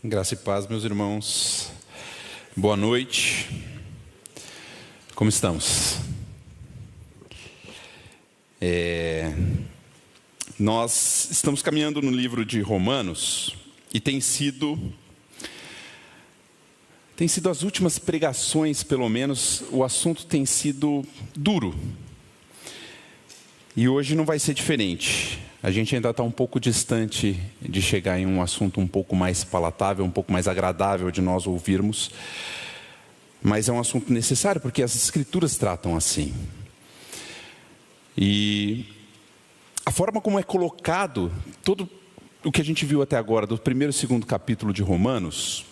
Graça e paz, meus irmãos. Boa noite. Como estamos? Nós estamos caminhando no livro de Romanos e tem sido as últimas pregações, pelo menos, o assunto tem sido duro. E hoje não vai ser diferente. A gente ainda está um pouco distante de chegar em um assunto um pouco mais palatável, um pouco mais agradável de nós ouvirmos. Mas é um assunto necessário, porque as Escrituras tratam assim. E a forma como é colocado, todo o que a gente viu até agora, do primeiro e segundo capítulo de Romanos,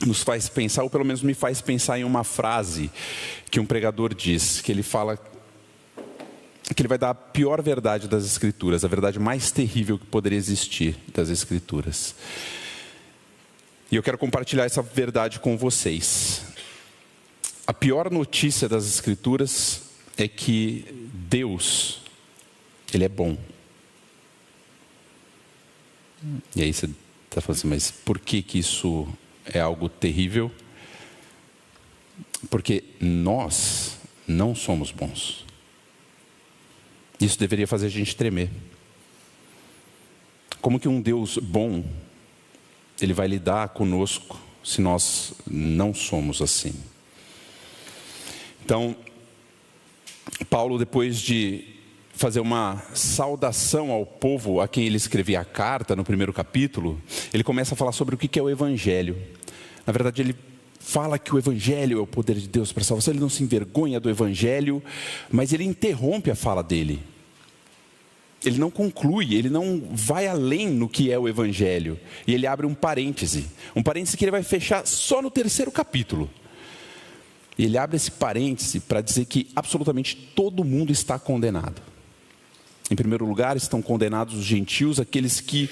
nos faz pensar, ou pelo menos me faz pensar em uma frase que um pregador diz, que ele fala que ele vai dar a pior verdade das Escrituras, a verdade mais terrível que poderia existir das Escrituras. E eu quero compartilhar essa verdade com vocês. A pior notícia das Escrituras é que Deus, Ele é bom. E aí você está falando assim, mas por que isso é algo terrível? Porque nós não somos bons. Isso deveria fazer a gente tremer. Como que um Deus bom, Ele vai lidar conosco se nós não somos assim? Então, Paulo, depois de fazer uma saudação ao povo a quem ele escrevia a carta no primeiro capítulo, ele começa a falar sobre o que é o Evangelho. Na verdade, ele fala que o Evangelho é o poder de Deus para a salvação. Ele não se envergonha do Evangelho, mas ele interrompe a fala dele. Ele não conclui, ele não vai além no que é o Evangelho. E ele abre um parêntese que ele vai fechar só no terceiro capítulo. E ele abre esse parêntese para dizer que absolutamente todo mundo está condenado. Em primeiro lugar, estão condenados os gentios, aqueles que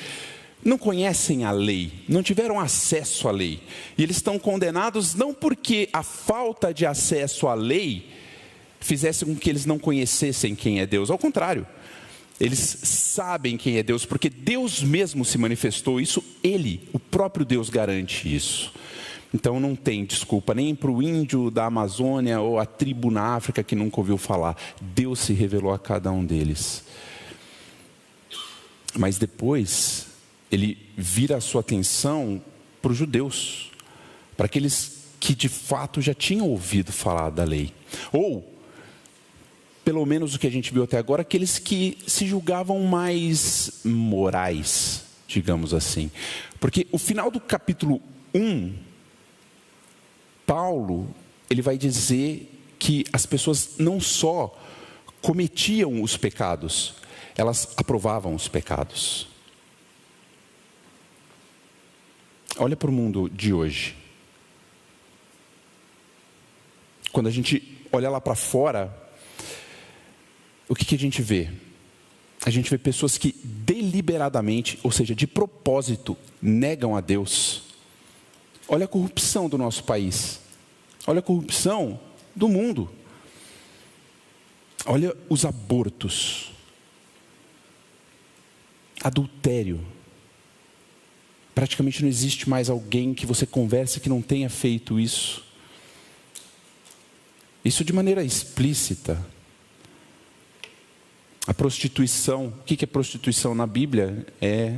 não conhecem a lei, não tiveram acesso à lei. E eles estão condenados não porque a falta de acesso à lei fizesse com que eles não conhecessem quem é Deus. Ao contrário, eles sabem quem é Deus, porque Deus mesmo se manifestou. Isso Ele, o próprio Deus, garante isso. Então não tem desculpa nem para o índio da Amazônia ou a tribo na África que nunca ouviu falar. Deus se revelou a cada um deles. Mas depois ele vira a sua atenção para os judeus, para aqueles que de fato já tinham ouvido falar da lei. Ou, pelo menos o que a gente viu até agora, aqueles que se julgavam mais morais, digamos assim. Porque o final do capítulo 1, Paulo, ele vai dizer que as pessoas não só cometiam os pecados, elas aprovavam os pecados. Olha para o mundo de hoje. Quando a gente olha lá para fora, o que a gente vê? A gente vê pessoas que deliberadamente, ou seja, de propósito, negam a Deus. Olha a corrupção do nosso país. Olha a corrupção do mundo. Olha os abortos. Adultério. Praticamente não existe mais alguém que você converse que não tenha feito isso. Isso de maneira explícita. A prostituição. O que é prostituição na Bíblia? É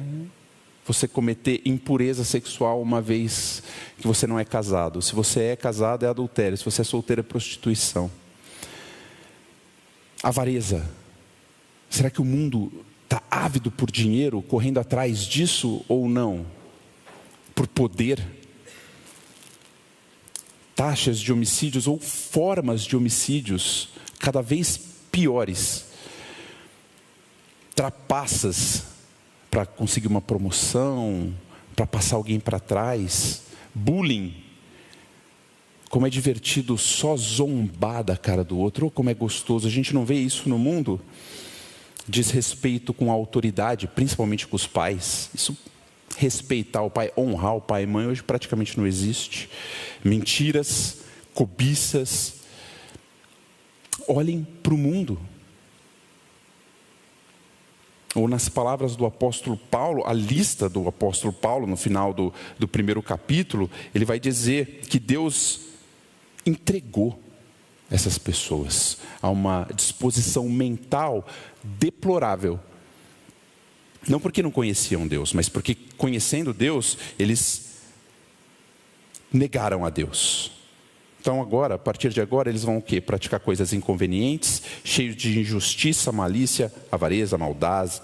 você cometer impureza sexual uma vez que você não é casado. Se você é casado, é adultério. Se você é solteiro, é prostituição. Avareza. Será que o mundo está ávido por dinheiro, correndo atrás disso ou não? Por poder? Taxas de homicídios ou formas de homicídios cada vez piores. Trapaças para conseguir uma promoção, para passar alguém para trás. Bullying. Como é divertido só zombar da cara do outro. Ou como é gostoso. A gente não vê isso no mundo. Desrespeito com a autoridade, principalmente com os pais. Isso, respeitar o pai, honrar o pai e mãe, hoje praticamente não existe. Mentiras, cobiças. Olhem para o mundo. Ou nas palavras do apóstolo Paulo, a lista do apóstolo Paulo, no final do primeiro capítulo, ele vai dizer que Deus entregou essas pessoas a uma disposição mental deplorável. Não porque não conheciam Deus, mas porque conhecendo Deus, eles negaram a Deus. Então agora, a partir de agora, eles vão o quê? Praticar coisas inconvenientes, cheios de injustiça, malícia, avareza,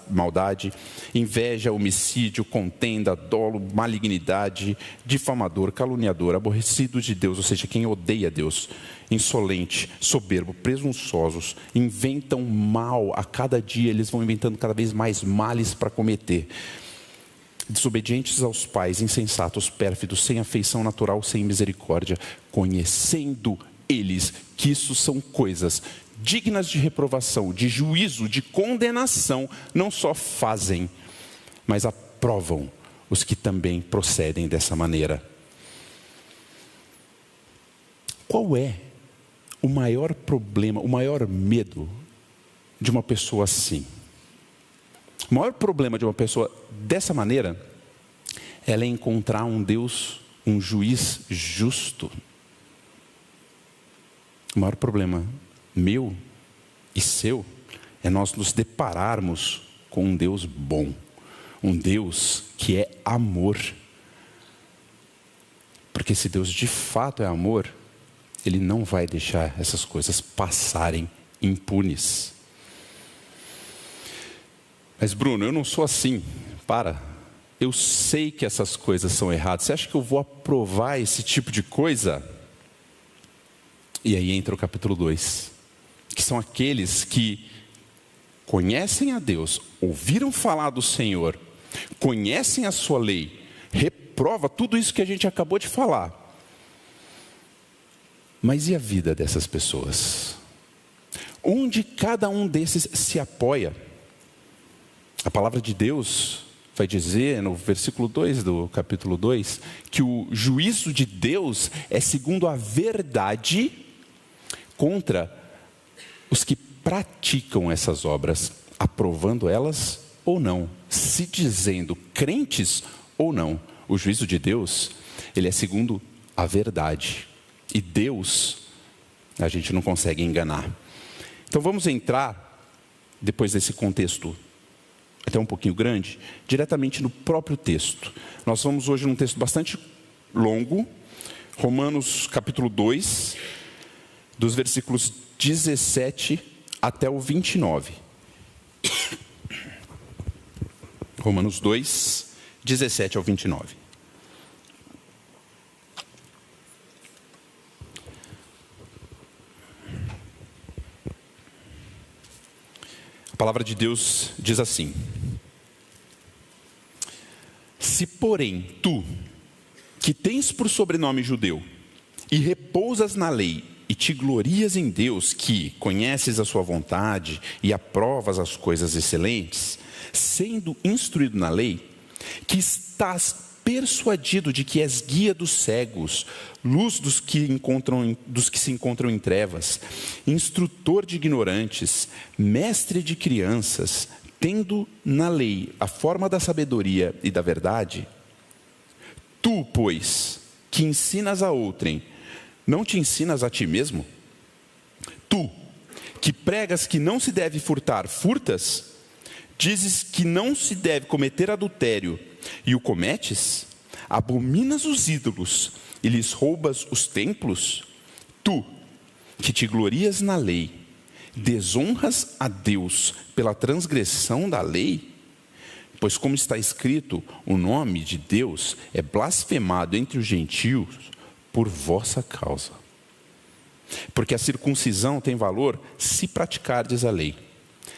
maldade, inveja, homicídio, contenda, dolo, malignidade, difamador, caluniador, aborrecido de Deus, ou seja, quem odeia Deus, insolente, soberbo, presunçosos, inventam mal a cada dia, eles vão inventando cada vez mais males para cometer. Desobedientes aos pais, insensatos, pérfidos, sem afeição natural, sem misericórdia, conhecendo eles que isso são coisas dignas de reprovação, de juízo, de condenação, não só fazem, mas aprovam os que também procedem dessa maneira. Qual é o maior problema, o maior medo de uma pessoa assim? O maior problema de uma pessoa dessa maneira, ela é encontrar um Deus, um juiz justo. O maior problema meu e seu é nós nos depararmos com um Deus bom, um Deus que é amor. Porque se Deus de fato é amor, Ele não vai deixar essas coisas passarem impunes. Mas Bruno, eu não sou assim. Eu sei que essas coisas são erradas. Você acha que eu vou aprovar esse tipo de coisa? E aí entra o capítulo 2. Que são aqueles que conhecem a Deus, ouviram falar do Senhor, conhecem a sua lei, reprova tudo isso que a gente acabou de falar. Mas e a vida dessas pessoas? Onde cada um desses se apoia? A palavra de Deus vai dizer, no versículo 2 do capítulo 2, que o juízo de Deus é segundo a verdade contra os que praticam essas obras, aprovando elas ou não, se dizendo crentes ou não. O juízo de Deus, ele é segundo a verdade. E Deus, a gente não consegue enganar. Então vamos entrar, depois desse contexto até um pouquinho grande, diretamente no próprio texto. Nós vamos hoje num texto bastante longo, Romanos capítulo 2, dos versículos 17 até o 29. Romanos 2, 17 ao 29. A palavra de Deus diz assim: se porém tu, que tens por sobrenome judeu, e repousas na lei, e te glorias em Deus, que conheces a sua vontade e aprovas as coisas excelentes, sendo instruído na lei, que estás persuadido de que és guia dos cegos, luz dos que se encontram em trevas, instrutor de ignorantes, mestre de crianças, tendo na lei a forma da sabedoria e da verdade, tu, pois, que ensinas a outrem, não te ensinas a ti mesmo? Tu, que pregas que não se deve furtar, furtas? Dizes que não se deve cometer adultério, e o cometes? Abominas os ídolos, e lhes roubas os templos? Tu, que te glorias na lei, desonras a Deus pela transgressão da lei? Pois como está escrito, o nome de Deus é blasfemado entre os gentios por vossa causa. Porque a circuncisão tem valor se praticardes a lei.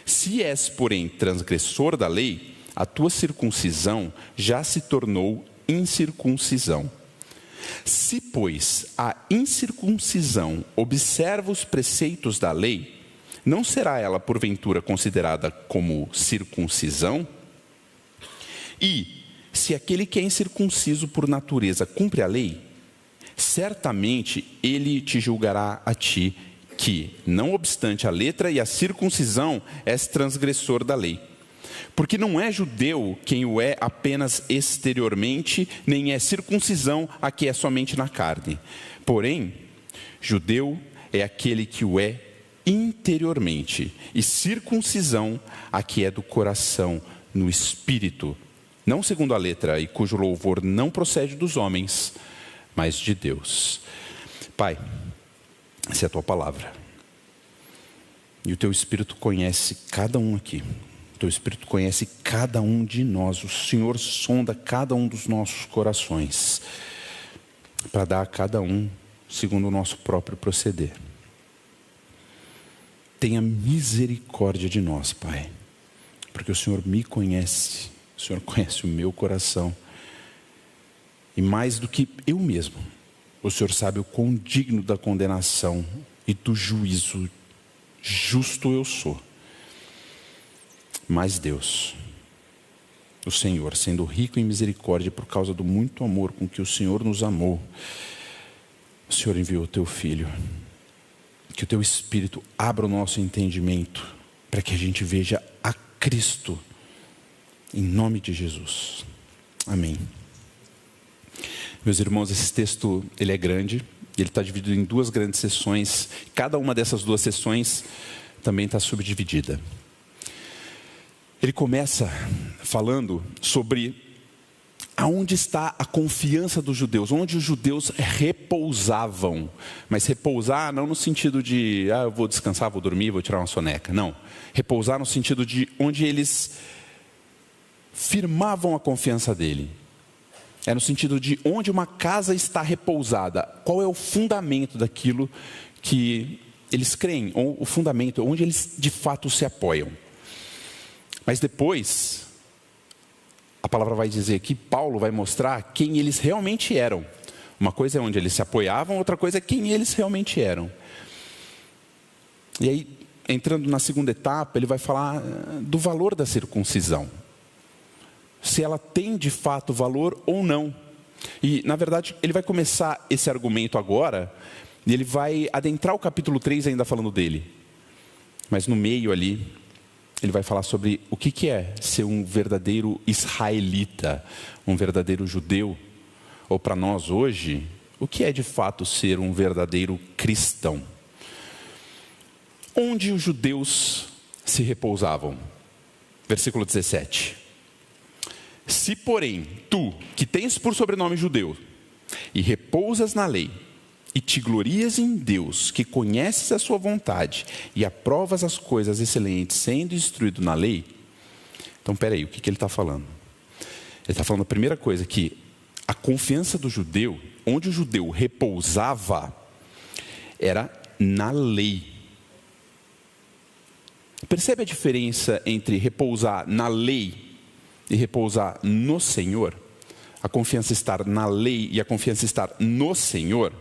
Se és, porém, transgressor da lei, a tua circuncisão já se tornou incircuncisão. Se, pois, a incircuncisão observa os preceitos da lei, não será ela, porventura, considerada como circuncisão? E, se aquele que é incircunciso por natureza cumpre a lei, certamente ele te julgará a ti, que, não obstante a letra e a circuncisão, és transgressor da lei. Porque não é judeu quem o é apenas exteriormente, nem é circuncisão a que é somente na carne. Porém, judeu é aquele que o é interiormente, e circuncisão a que é do coração, no espírito, não segundo a letra, e cujo louvor não procede dos homens, mas de Deus. Pai, essa é a tua palavra. E o teu Espírito conhece cada um aqui. O teu Espírito conhece cada um de nós. O Senhor sonda cada um dos nossos corações, para dar a cada um segundo o nosso próprio proceder. Tenha misericórdia de nós, Pai, porque o Senhor me conhece, o Senhor conhece o meu coração. E mais do que eu mesmo, o Senhor sabe o quão digno da condenação e do juízo justo eu sou. Mas Deus, o Senhor, sendo rico em misericórdia por causa do muito amor com que o Senhor nos amou, o Senhor enviou o teu Filho. Que o teu Espírito abra o nosso entendimento para que a gente veja a Cristo, em nome de Jesus. Amém. Meus irmãos, esse texto ele é grande, ele está dividido em 2 grandes sessões. Cada uma dessas 2 sessões também está subdividida. Ele começa falando sobre aonde está a confiança dos judeus, onde os judeus repousavam. Mas repousar não no sentido de, eu vou descansar, vou dormir, vou tirar uma soneca. Não, repousar no sentido de onde eles firmavam a confiança dele. É no sentido de onde uma casa está repousada. Qual é o fundamento daquilo que eles creem? Ou o fundamento, onde eles de fato se apoiam. Mas depois, a palavra vai dizer que Paulo vai mostrar quem eles realmente eram. Uma coisa é onde eles se apoiavam, outra coisa é quem eles realmente eram. E aí, entrando na segunda etapa, ele vai falar do valor da circuncisão. Se ela tem de fato valor ou não. E, na verdade, ele vai começar esse argumento agora, e ele vai adentrar o capítulo 3 ainda falando dele. Mas no meio ali, ele vai falar sobre o que é ser um verdadeiro israelita, um verdadeiro judeu. Ou para nós hoje, o que é de fato ser um verdadeiro cristão? Onde os judeus se repousavam? Versículo 17. Se, porém, tu, que tens por sobrenome judeu, e repousas na lei, e te glorias em Deus, que conheces a sua vontade, e aprovas as coisas excelentes, sendo instruído na lei. Então, peraí, o que ele está falando? Ele está falando a primeira coisa, que a confiança do judeu, onde o judeu repousava, era na lei. Percebe a diferença entre repousar na lei e repousar no Senhor? A confiança estar na lei e a confiança estar no Senhor.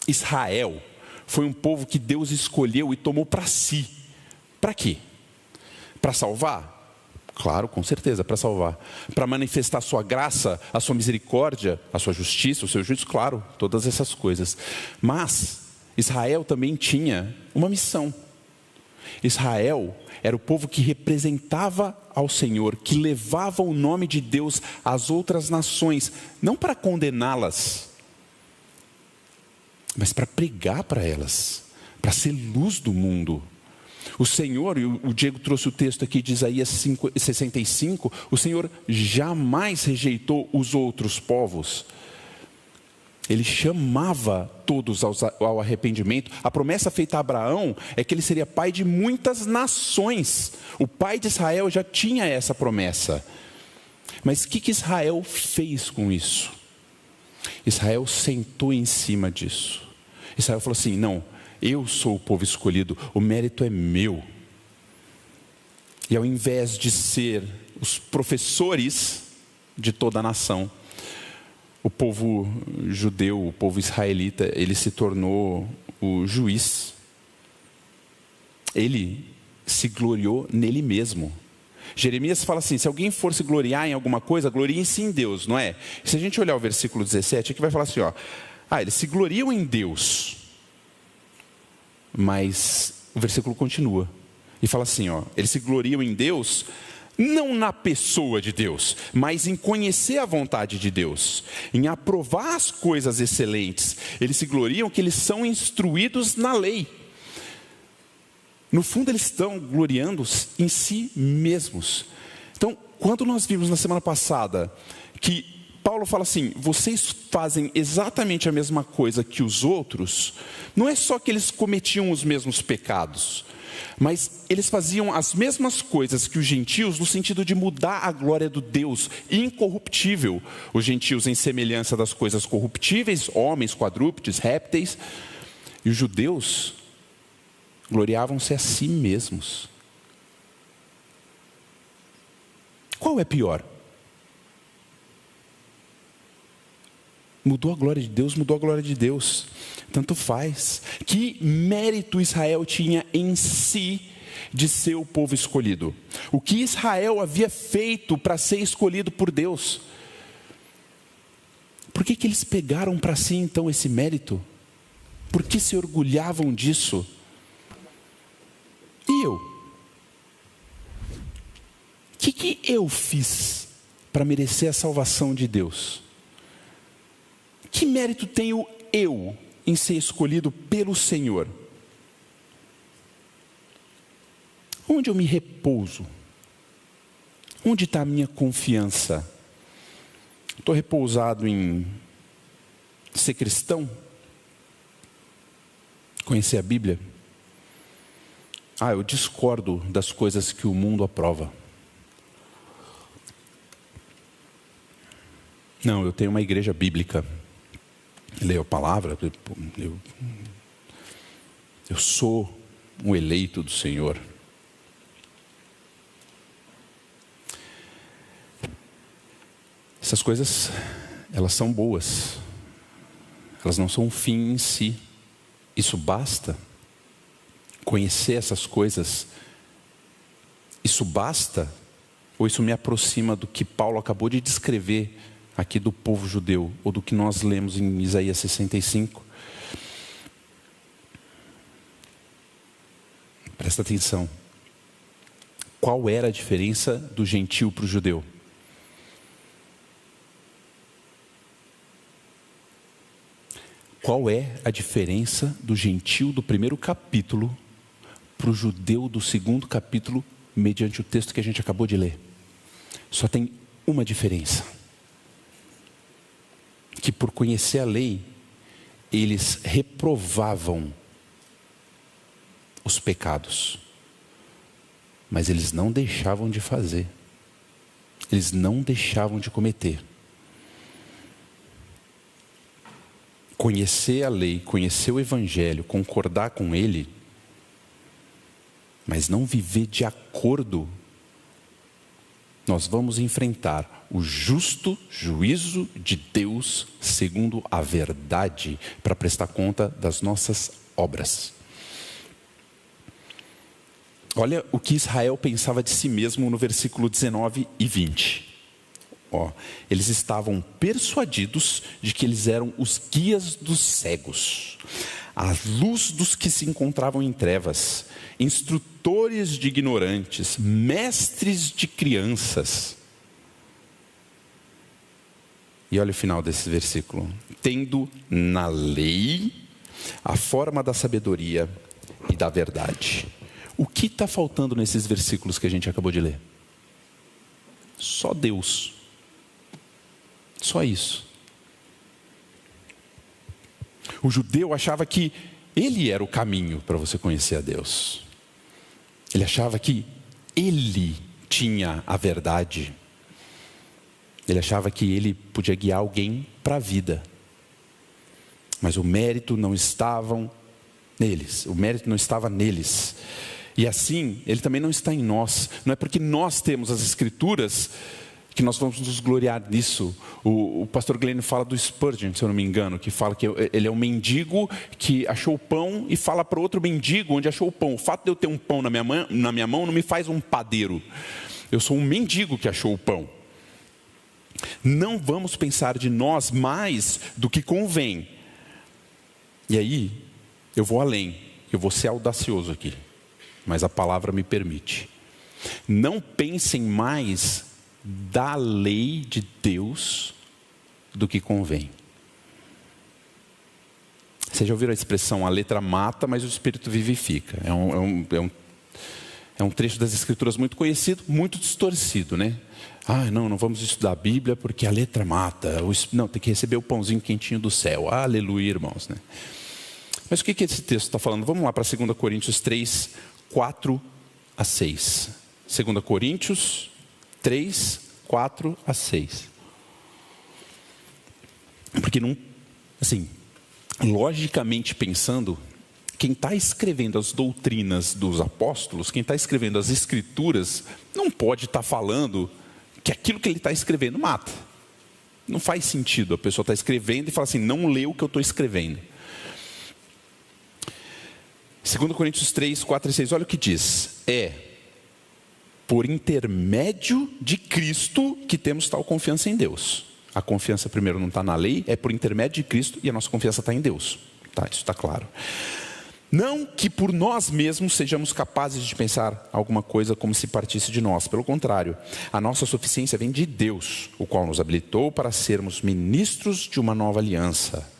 Israel foi um povo que Deus escolheu e tomou para si. Para quê? Para salvar? Claro, com certeza, para salvar. Para manifestar a sua graça, a sua misericórdia, a sua justiça, o seu juízo, claro, todas essas coisas. Mas Israel também tinha uma missão. Israel era o povo que representava ao Senhor, que levava o nome de Deus às outras nações, não para condená-las, mas para pregar para elas, para ser luz do mundo. O Senhor, e o Diego trouxe o texto aqui de Isaías 65, o Senhor jamais rejeitou os outros povos. Ele chamava todos ao arrependimento. A promessa feita a Abraão é que ele seria pai de muitas nações. O pai de Israel já tinha essa promessa. Mas o que Israel fez com isso? Israel sentou em cima disso. Israel falou assim, não, eu sou o povo escolhido, o mérito é meu. E ao invés de ser os professores de toda a nação, o povo judeu, o povo israelita, ele se tornou o juiz. Ele se gloriou nele mesmo. Jeremias fala assim, se alguém for se gloriar em alguma coisa, glorie-se em Deus, não é? Se a gente olhar o versículo 17, aqui vai falar assim, eles se gloriam em Deus. Mas o versículo continua. E fala assim, eles se gloriam em Deus, não na pessoa de Deus, mas em conhecer a vontade de Deus, em aprovar as coisas excelentes. Eles se gloriam que eles são instruídos na lei. No fundo, eles estão gloriando em si mesmos. Então, quando nós vimos na semana passada que Paulo fala assim, vocês fazem exatamente a mesma coisa que os outros, não é só que eles cometiam os mesmos pecados, mas eles faziam as mesmas coisas que os gentios no sentido de mudar a glória do Deus incorruptível. Os gentios em semelhança das coisas corruptíveis, homens, quadrúpedes, répteis, e os judeus gloriavam-se a si mesmos. Qual é pior? Mudou a glória de Deus, mudou a glória de Deus. Tanto faz. Que mérito Israel tinha em si de ser o povo escolhido? O que Israel havia feito para ser escolhido por Deus? Por que eles pegaram para si então esse mérito? Por que se orgulhavam disso? E eu? O que eu fiz para merecer a salvação de Deus? Que mérito tenho eu em ser escolhido pelo Senhor? Onde eu me repouso? Onde está a minha confiança? Estou repousado em ser cristão? Conhecer a Bíblia? Eu discordo das coisas que o mundo aprova. Não, eu tenho uma igreja bíblica. Leio a palavra, eu sou um eleito do Senhor. Essas coisas, elas são boas. Elas não são um fim em si. Isso basta. Conhecer essas coisas, isso basta? Ou isso me aproxima do que Paulo acabou de descrever aqui do povo judeu, ou do que nós lemos em Isaías 65? Presta atenção. Qual era a diferença do gentio para o judeu? Qual é a diferença do gentio do primeiro capítulo para o judeu do segundo capítulo, mediante o texto que a gente acabou de ler? Só tem uma diferença. Que por conhecer a lei, eles reprovavam os pecados, mas eles não deixavam de fazer, eles não deixavam de cometer. Conhecer a lei, conhecer o Evangelho, concordar com ele, mas não viver de acordo, nós vamos enfrentar o justo juízo de Deus segundo a verdade, para prestar conta das nossas obras. Olha o que Israel pensava de si mesmo no versículo 19 e 20. Eles estavam persuadidos de que eles eram os guias dos cegos, a luz dos que se encontravam em trevas, instrutores de ignorantes, mestres de crianças. E olha o final desse versículo. Tendo na lei a forma da sabedoria e da verdade. O que está faltando nesses versículos que a gente acabou de ler? Só Deus. Só isso. O judeu achava que ele era o caminho para você conhecer a Deus. Ele achava que ele tinha a verdade. Ele achava que ele podia guiar alguém para a vida. Mas o mérito não estava neles. O mérito não estava neles. E assim, ele também não está em nós. Não é porque nós temos as Escrituras que nós vamos nos gloriar nisso. O pastor Glenn fala do Spurgeon, se eu não me engano, que fala que ele é um mendigo que achou o pão e fala para outro mendigo onde achou o pão. O fato de eu ter um pão na minha mão não me faz um padeiro. Eu sou um mendigo que achou o pão. Não vamos pensar de nós mais do que convém. E aí, eu vou além. Eu vou ser audacioso aqui. mas a palavra me permite. Não pensem mais da lei de Deus do que convém. Vocês já ouviram a expressão, a letra mata, mas o Espírito vivifica. É um trecho das Escrituras muito conhecido, muito distorcido, né? Não vamos estudar a Bíblia porque a letra mata. Não, tem que receber o pãozinho quentinho do céu. Aleluia, irmãos, né? Mas o que esse texto está falando? Vamos lá para 2 Coríntios 3, 4 a 6. 2 Coríntios 3, 4 a 6. Porque não, assim, logicamente pensando, quem está escrevendo as doutrinas dos apóstolos, quem está escrevendo as escrituras, não pode estar falando que aquilo que ele está escrevendo mata. Não faz sentido a pessoa estar escrevendo e falar assim, não lê o que eu estou escrevendo. 2 Coríntios 3, 4 e 6, olha o que diz. Por intermédio de Cristo que temos tal confiança em Deus. A confiança primeiro não está na lei, é por intermédio de Cristo e a nossa confiança está em Deus. Isso está claro. Não que por nós mesmos sejamos capazes de pensar alguma coisa como se partisse de nós. Pelo contrário, a nossa suficiência vem de Deus, o qual nos habilitou para sermos ministros de uma nova aliança.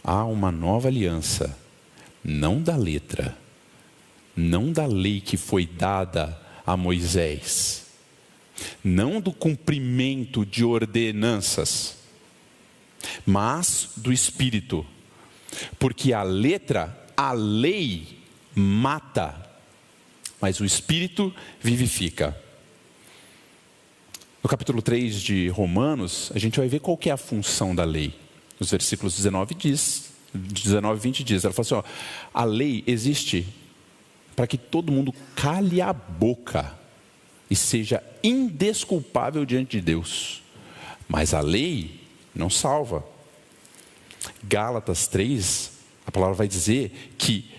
Há uma nova aliança, não da letra, não da lei que foi dada a Moisés, não do cumprimento de ordenanças, mas do Espírito. Porque a lei mata, mas o Espírito vivifica. No capítulo 3 de Romanos, a gente vai ver qual que é a função da lei. Nos versículos 19 e 20 diz, ela fala assim, a lei existe para que todo mundo cale a boca e seja indesculpável diante de Deus. Mas a lei não salva. Gálatas 3, a palavra vai dizer que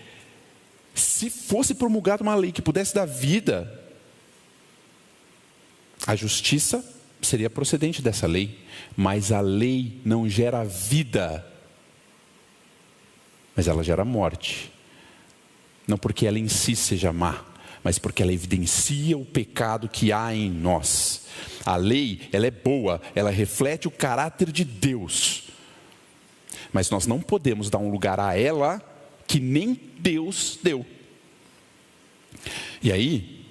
se fosse promulgada uma lei que pudesse dar vida, a justiça seria procedente dessa lei, mas a lei não gera vida, mas ela gera morte. Não porque ela em si seja má, mas porque ela evidencia o pecado que há em nós. A lei, ela é boa, ela reflete o caráter de Deus. Mas nós não podemos dar um lugar a ela que nem Deus deu. E aí,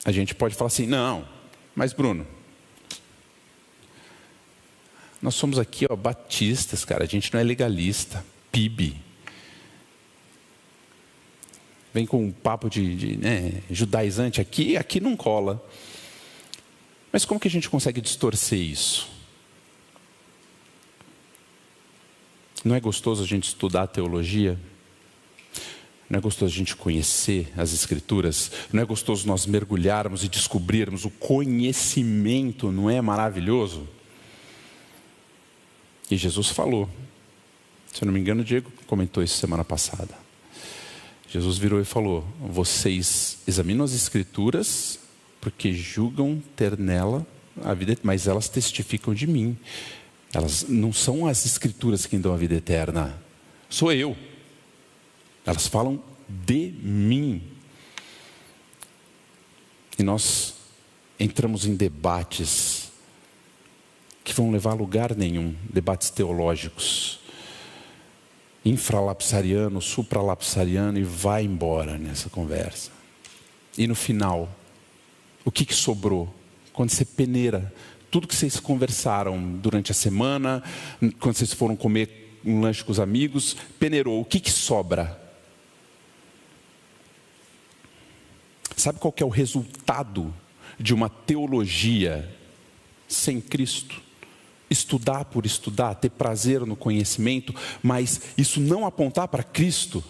a gente pode falar assim, não, mas Bruno, nós somos aqui, batistas, cara, a gente não é legalista, PIB. Vem com um papo de judaizante aqui não cola. Mas como que a gente consegue distorcer isso? Não é gostoso a gente estudar a teologia? Não é gostoso a gente conhecer as Escrituras? Não é gostoso nós mergulharmos e descobrirmos o conhecimento? Não é maravilhoso? E Jesus falou. Se eu não me engano, o Diego comentou isso semana passada. Jesus virou e falou, vocês examinam as Escrituras porque julgam ter nela a vida, mas elas testificam de mim. Elas não são as Escrituras que dão a vida eterna, sou eu. Elas falam de mim. E nós entramos em debates que vão levar a lugar nenhum, debates teológicos, infralapsariano, supralapsariano, e vai embora nessa conversa. E no final, o que sobrou? Quando você peneira tudo que vocês conversaram durante a semana, quando vocês foram comer um lanche com os amigos, peneirou, o que sobra? Sabe qual que é o resultado de uma teologia sem Cristo? Estudar por estudar, ter prazer no conhecimento, mas isso não apontar para Cristo.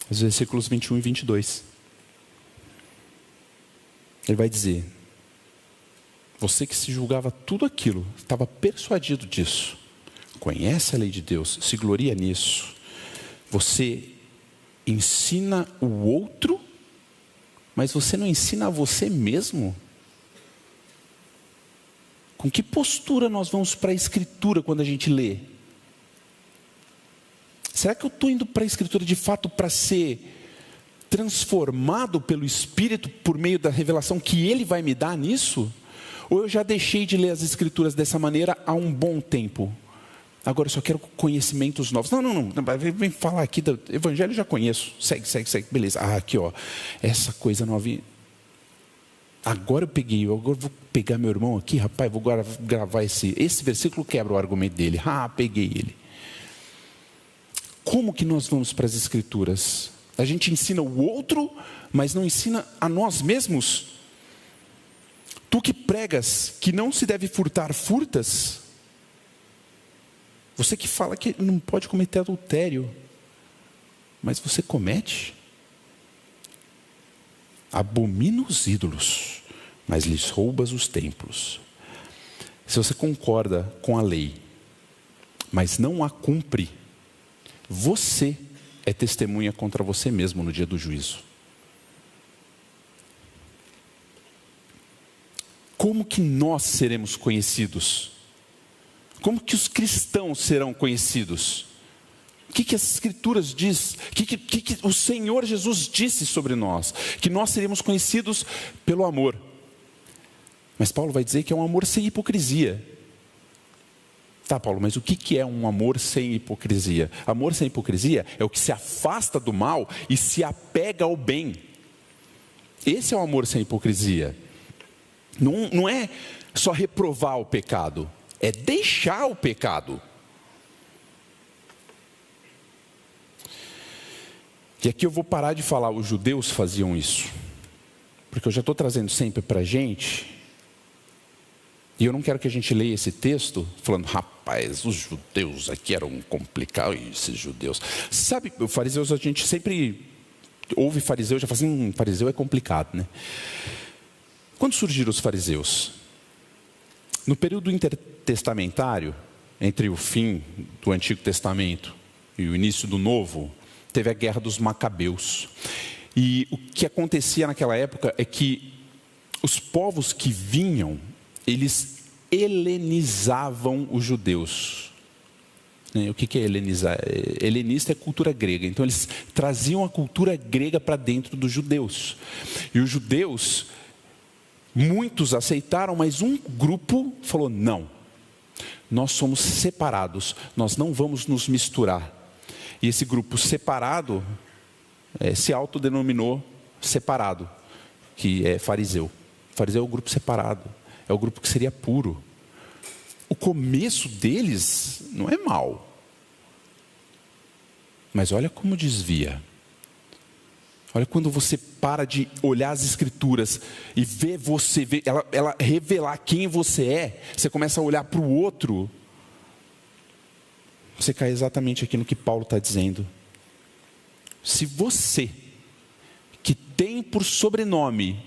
Os versículos 21 e 22. Ele vai dizer, você que se julgava tudo aquilo, estava persuadido disso, conhece a lei de Deus, se gloria nisso, você ensina o outro, mas você não ensina a você mesmo? Com que postura nós vamos para a Escritura quando a gente lê? Será que eu estou indo para a Escritura de fato para ser transformado pelo Espírito por meio da revelação que Ele vai me dar nisso? Ou eu já deixei de ler as Escrituras dessa maneira há um bom tempo? Agora eu só quero conhecimentos novos. Não. Vem falar aqui do Evangelho, eu já conheço. Segue. Beleza. Aqui, ó. Essa coisa nova. Agora vou pegar meu irmão aqui, rapaz, vou gravar esse versículo, quebra o argumento dele. Peguei ele. Como que nós vamos para as Escrituras? A gente ensina o outro, mas não ensina a nós mesmos? Tu que pregas que não se deve furtar, furtas? Você que fala que não pode cometer adultério, mas você comete? Abomina os ídolos, mas lhes roubas os templos. Se você concorda com a lei, mas não a cumpre, você é testemunha contra você mesmo no dia do juízo. Como que nós seremos conhecidos? Como que os cristãos serão conhecidos? O que as Escrituras diz? O que o Senhor Jesus disse sobre nós? Que nós seríamos conhecidos pelo amor. Mas Paulo vai dizer que é um amor sem hipocrisia. Tá, Paulo, mas o que é um amor sem hipocrisia? Amor sem hipocrisia é o que se afasta do mal e se apega ao bem. Esse é o amor sem hipocrisia. Não é só reprovar o pecado, é deixar o pecado. E aqui eu vou parar de falar, os judeus faziam isso, porque eu já estou trazendo sempre para a gente, e eu não quero que a gente leia esse texto falando, rapaz, os judeus aqui eram complicados, esses judeus. Sabe, os fariseus, a gente sempre ouve fariseu, já fala assim, fariseu é complicado, né? Quando surgiram os fariseus? No período intertestamentário, entre o fim do Antigo Testamento e o início do Novo, teve a Guerra dos Macabeus. E o que acontecia naquela época é que os povos que vinham, eles helenizavam os judeus. O que é helenizar? Helenista é cultura grega. Então eles traziam a cultura grega para dentro dos judeus. E os judeus, muitos aceitaram, mas um grupo falou, não. Nós somos separados, nós não vamos nos misturar. E esse grupo separado se autodenominou separado, que é fariseu. Fariseu é o grupo separado, é o grupo que seria puro. O começo deles não é mau, mas olha como desvia. Olha quando você para de olhar as Escrituras e ver você, ela revelar quem você é, você começa a olhar para o outro, você cai exatamente aqui no que Paulo está dizendo. Se você, que tem por sobrenome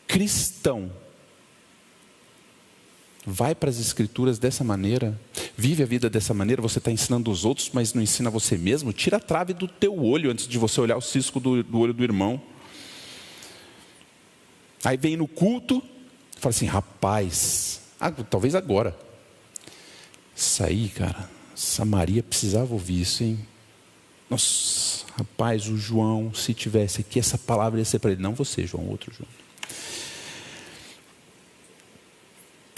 cristão, vai para as Escrituras dessa maneira, vive a vida dessa maneira, você está ensinando os outros, mas não ensina você mesmo, tira a trave do teu olho antes de você olhar o cisco do olho do irmão. Aí vem no culto, fala assim, rapaz, talvez agora. Isso aí, cara, essa Maria precisava ouvir isso, hein? Nossa, rapaz, o João, se tivesse aqui, essa palavra ia ser para ele. Não você, João, outro João.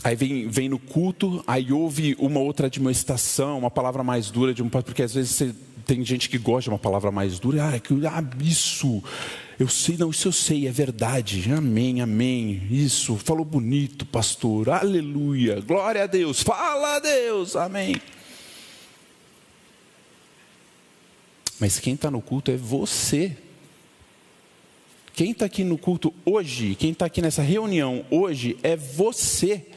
Aí vem no culto, aí houve uma outra admoestação, uma palavra mais dura de um pastor, porque às vezes tem gente que gosta de uma palavra mais dura. Isso, eu sei, não, isso eu sei, é verdade. Amém, amém. Isso, falou bonito, pastor. Aleluia, glória a Deus. Fala a Deus, amém. Mas quem está no culto é você. Quem está aqui no culto hoje, quem está aqui nessa reunião hoje é você.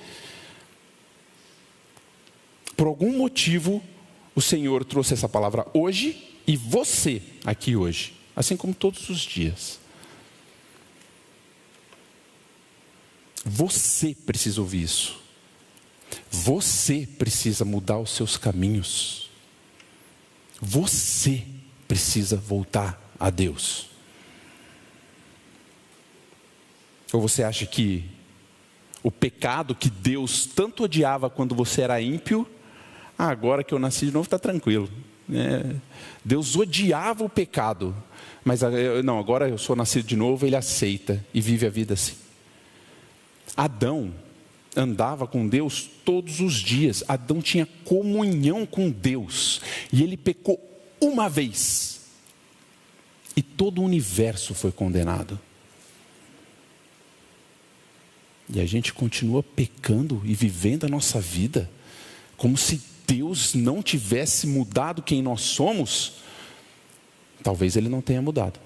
Por algum motivo, o Senhor trouxe essa palavra hoje e você aqui hoje, assim como todos os dias. Você precisa ouvir isso. Você precisa mudar os seus caminhos. Você precisa voltar a Deus. Ou você acha que o pecado que Deus tanto odiava quando você era ímpio, agora que eu nasci de novo está tranquilo. Deus odiava o pecado, mas não, agora eu sou nascido de novo, ele aceita e vive a vida assim. Adão andava com Deus todos os dias. Adão tinha comunhão com Deus. E ele pecou uma vez. E todo o universo foi condenado. E a gente continua pecando e vivendo a nossa vida como se Deus não tivesse mudado quem nós somos. Talvez ele não tenha mudado.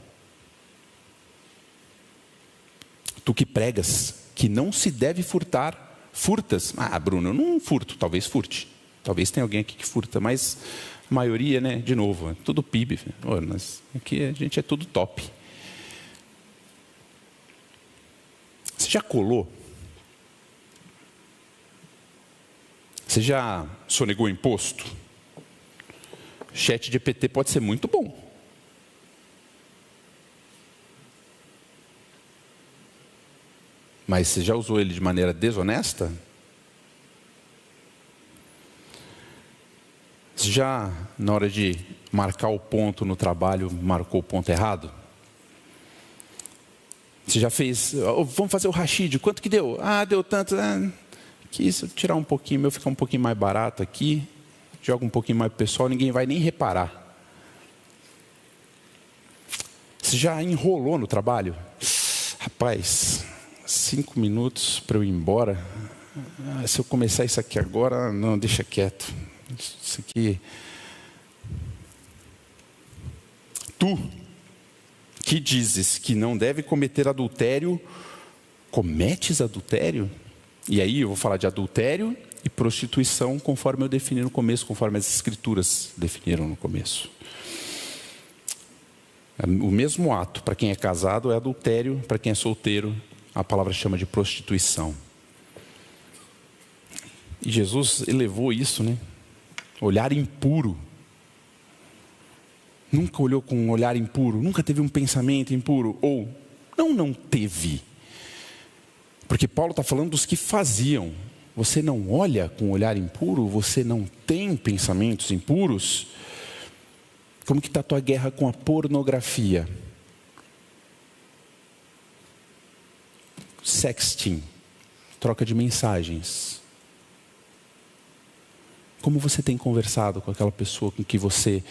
Tu que pregas que não se deve furtar, furtas. Ah, Bruno, eu não furto. Talvez furte. Talvez tenha alguém aqui que furta, mas a maioria, né? De novo, é tudo PIB. Mas aqui a gente é tudo top. Você já colou? Você já sonegou imposto? ChatGPT pode ser muito bom. Mas você já usou ele de maneira desonesta? Você já, na hora de marcar o ponto no trabalho, marcou o ponto errado? Você já fez, vamos fazer o rachide, quanto que deu? Ah, deu tanto, que isso, tirar um pouquinho, meu ficar um pouquinho mais barato aqui, joga um pouquinho mais pro pessoal, ninguém vai nem reparar. Você já enrolou no trabalho? Rapaz, 5 minutos para eu ir embora. Se eu começar isso aqui agora, não, deixa quieto. Isso aqui. Tu que dizes que não deve cometer adultério, cometes adultério? E aí eu vou falar de adultério e prostituição, conforme eu defini no começo, conforme as escrituras definiram no começo. O mesmo ato, para quem é casado, é adultério, para quem é solteiro, a palavra chama de prostituição. E Jesus elevou isso, né? Olhar impuro. Nunca olhou com um olhar impuro, nunca teve um pensamento impuro, ou não teve. Porque Paulo está falando dos que faziam. Você não olha com um olhar impuro, você não tem pensamentos impuros. Como que está a tua guerra com a pornografia? Sexting, troca de mensagens. Como você tem conversado com aquela pessoa com que você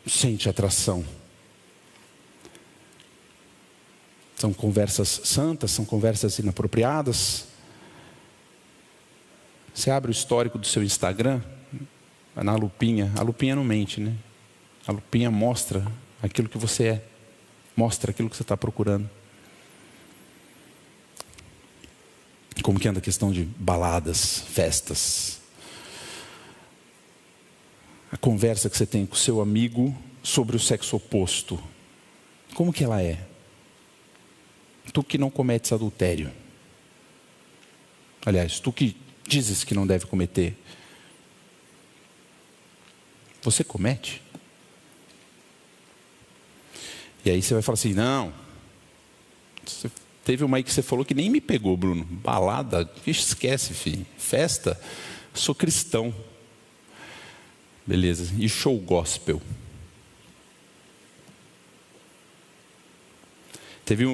sente atração? São conversas santas? São conversas inapropriadas? Você abre o histórico do seu Instagram, na lupinha. A lupinha não mente, né? A lupinha mostra aquilo que você é. Mostra aquilo que você está procurando. Como que anda a questão de baladas, festas? A conversa que você tem com o seu amigo sobre o sexo oposto. Como que ela é? Tu que não cometes adultério. Aliás, tu que dizes que não deve cometer. Você comete? E aí você vai falar assim, não. Teve uma aí que você falou que nem me pegou, Bruno. Balada, esquece, filho. Festa, sou cristão. Beleza, e show gospel? Teve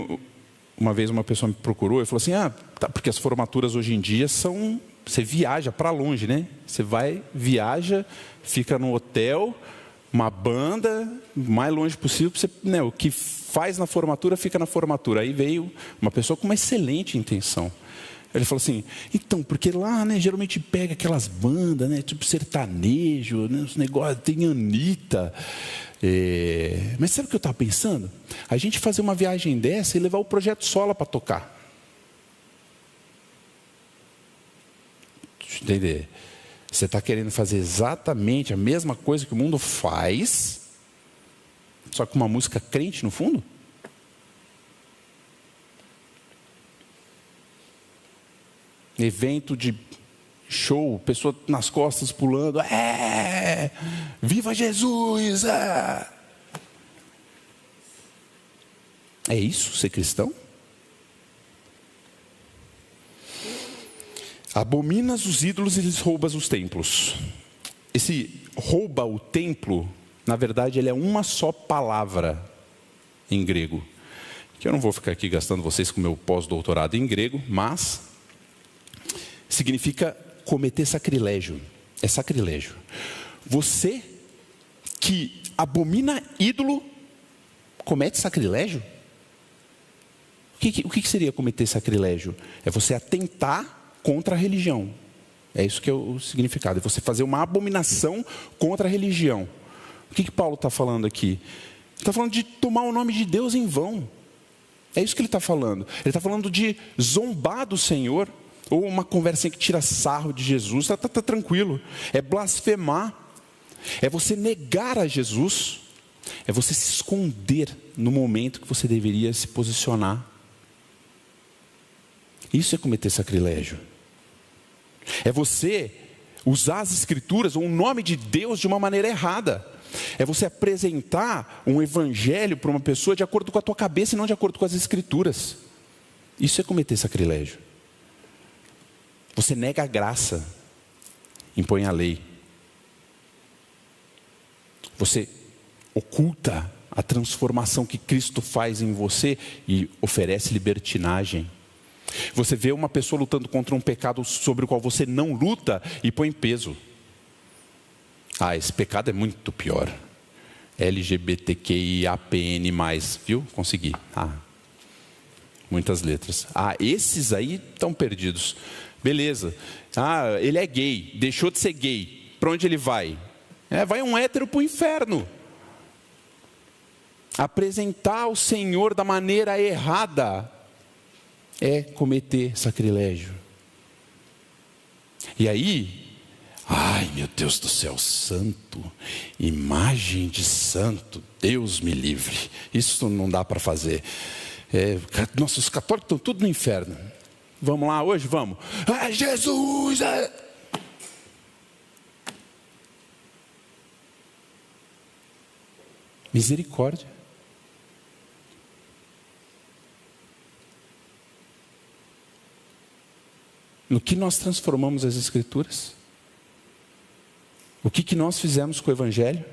uma vez uma pessoa me procurou e falou assim, tá, porque as formaturas hoje em dia são, você viaja para longe, né? Você vai, viaja, fica no hotel, uma banda, o mais longe possível, você, né, o que faz na formatura, fica na formatura. Aí veio uma pessoa com uma excelente intenção. Ele falou assim, então, porque lá, né, geralmente pega aquelas bandas, né, tipo sertanejo, né, os negócios, tem Anitta. Mas sabe o que eu estava pensando? A gente fazer uma viagem dessa e levar o Projeto Sola para tocar. Deixa eu entender. Você está querendo fazer exatamente a mesma coisa que o mundo faz, só com uma música crente no fundo? Evento de show, pessoa nas costas pulando, viva Jesus! É isso ser cristão? Abominas os ídolos e lhes roubas os templos. Esse rouba o templo Na verdade, ele é uma só palavra em grego. Que eu não vou ficar aqui gastando vocês com o meu pós-doutorado em grego, mas significa cometer sacrilégio. É sacrilégio. Você que abomina ídolo, comete sacrilégio? O que seria cometer sacrilégio? É você atentar contra a religião. É isso que é o significado. É você fazer uma abominação contra a religião. O que Paulo está falando aqui? Ele está falando de tomar o nome de Deus em vão. É isso que ele está falando. Ele está falando de zombar do Senhor, ou uma conversinha que tira sarro de Jesus. Está tranquilo. É blasfemar. É você negar a Jesus. É você se esconder no momento que você deveria se posicionar. Isso é cometer sacrilégio. É você usar as escrituras ou o nome de Deus de uma maneira errada. É você apresentar um evangelho para uma pessoa de acordo com a tua cabeça e não de acordo com as escrituras. Isso é cometer sacrilégio. Você nega a graça, impõe a lei. Você oculta a transformação que Cristo faz em você e oferece libertinagem. Você vê uma pessoa lutando contra um pecado sobre o qual você não luta e põe peso. Esse pecado é muito pior. LGBTQIAPN+, viu? Consegui. Muitas letras. Esses aí estão perdidos. Beleza. Ele é gay, deixou de ser gay. Para onde ele vai? Vai um hétero para o inferno. Apresentar o Senhor da maneira errada é cometer sacrilégio. E aí, meu Deus do céu, santo, imagem de santo, Deus me livre. Isso não dá para fazer. Nossa, os católicos estão tudo no inferno. Vamos lá hoje? Vamos. Jesus! Misericórdia. No que nós transformamos as Escrituras? O que nós fizemos com o Evangelho?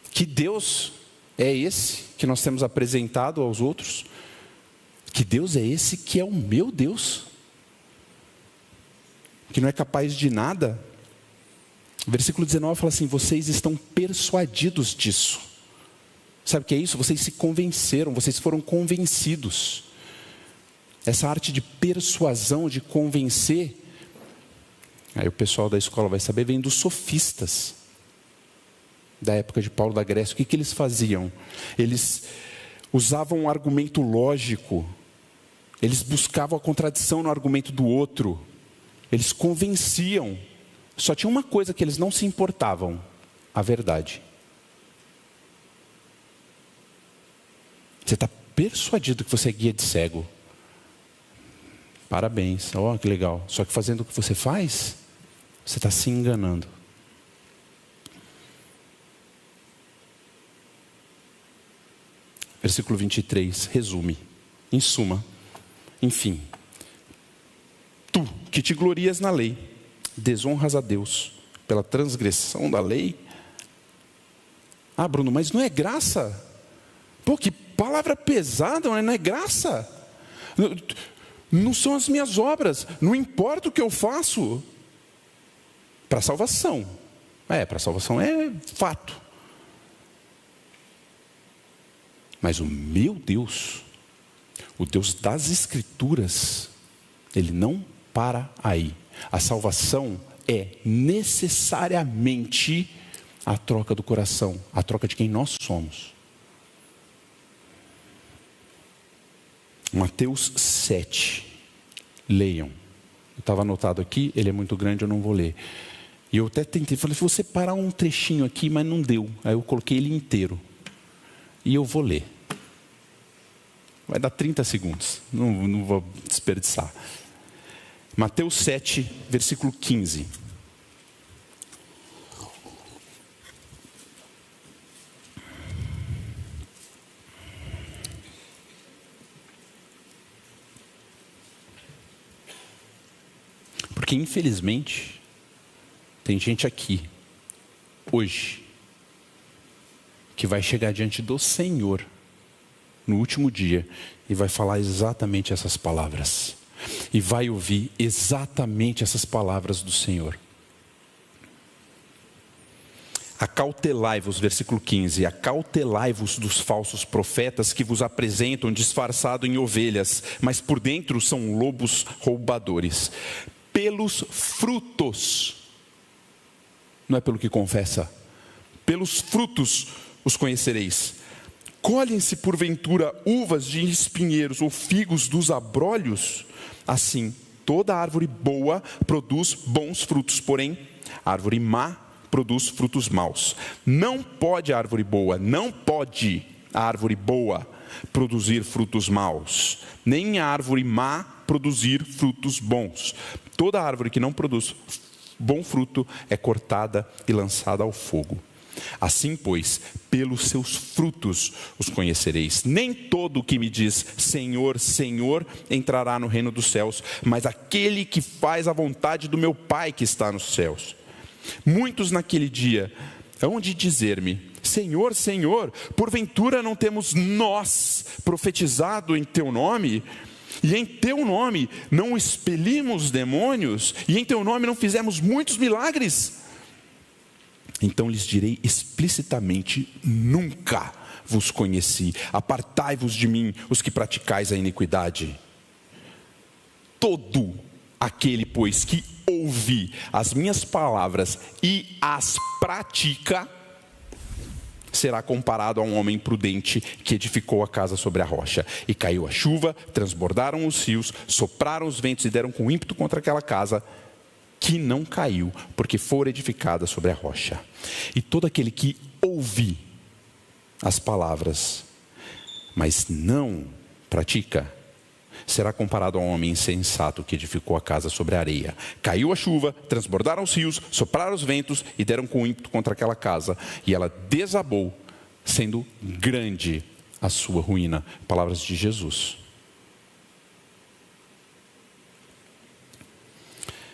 Que Deus é esse que nós temos apresentado aos outros? Que Deus é esse que é o meu Deus? Que não é capaz de nada? Versículo 19 fala assim: vocês estão persuadidos disso. Sabe o que é isso? Vocês se convenceram, vocês foram convencidos. Essa arte de persuasão, de convencer, aí o pessoal da escola vai saber, vem dos sofistas da época de Paulo da Grécia. O que eles faziam? Eles usavam um argumento lógico, eles buscavam a contradição no argumento do outro, eles convenciam. Só tinha uma coisa que eles não se importavam: a verdade. Você está persuadido que você é guia de cego? Parabéns, que legal. Só que fazendo o que você faz, você está se enganando. Versículo 23, resume. Em suma, enfim. Tu, que te glorias na lei, desonras a Deus pela transgressão da lei. Bruno, mas não é graça? Que palavra pesada, não é graça? Não são as minhas obras, não importa o que eu faço. Para salvação. Para salvação é fato. Mas o meu Deus, o Deus das Escrituras, Ele não para aí. A salvação é necessariamente a troca do coração, a troca de quem nós somos. Mateus 7, leiam. Eu estava anotado aqui, ele é muito grande, eu não vou ler. E eu até tentei, falei, vou separar um trechinho aqui, mas não deu. Aí eu coloquei ele inteiro. E eu vou ler. Vai dar 30 segundos, não vou desperdiçar. Mateus 7, versículo 15. Porque infelizmente tem gente aqui hoje, que vai chegar diante do Senhor no último dia e vai falar exatamente essas palavras. E vai ouvir exatamente essas palavras do Senhor. Acautelai-vos, versículo 15, acautelai-vos dos falsos profetas que vos apresentam disfarçado em ovelhas, mas por dentro são lobos roubadores. Pelos frutos, não é pelo que confessa, pelos frutos os conhecereis. Colhem-se porventura uvas de espinheiros ou figos dos abrolhos? Assim, toda árvore boa produz bons frutos, porém, a árvore má produz frutos maus. Não pode a árvore boa produzir frutos maus, nem a árvore má produzir frutos bons. Toda árvore que não produz bom fruto é cortada e lançada ao fogo. Assim, pois, pelos seus frutos os conhecereis. Nem todo o que me diz Senhor, Senhor entrará no reino dos céus, mas aquele que faz a vontade do meu Pai que está nos céus. Muitos naquele dia hão de dizer-me: Senhor, Senhor, porventura não temos nós profetizado em teu nome? E em teu nome não expelimos demônios? E em teu nome não fizemos muitos milagres? Então lhes direi explicitamente: nunca vos conheci. Apartai-vos de mim, os que praticais a iniquidade. Todo aquele, pois, que ouve as minhas palavras e as pratica, será comparado a um homem prudente que edificou a casa sobre a rocha. E caiu a chuva, transbordaram os rios, sopraram os ventos e deram com ímpeto contra aquela casa, que não caiu, porque fora edificada sobre a rocha. E todo aquele que ouve as palavras, mas não pratica, será comparado a um homem insensato que edificou a casa sobre a areia. Caiu a chuva, transbordaram os rios, sopraram os ventos e deram com ímpeto contra aquela casa, e ela desabou, sendo grande a sua ruína. Palavras de Jesus.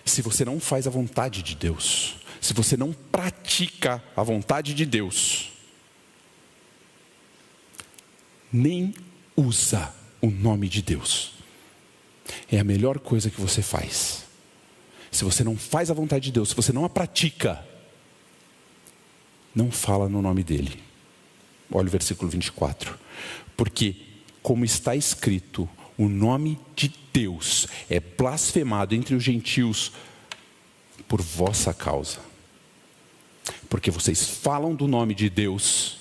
Se você não faz a vontade de Deus, se você não pratica a vontade de Deus, nem usa o nome de Deus, é a melhor coisa que você faz. Se você não faz a vontade de Deus, se você não a pratica, não fala no nome dele. Olha o versículo 24. Porque, como está escrito, o nome de Deus é blasfemado entre os gentios por vossa causa. Porque vocês falam do nome de Deus,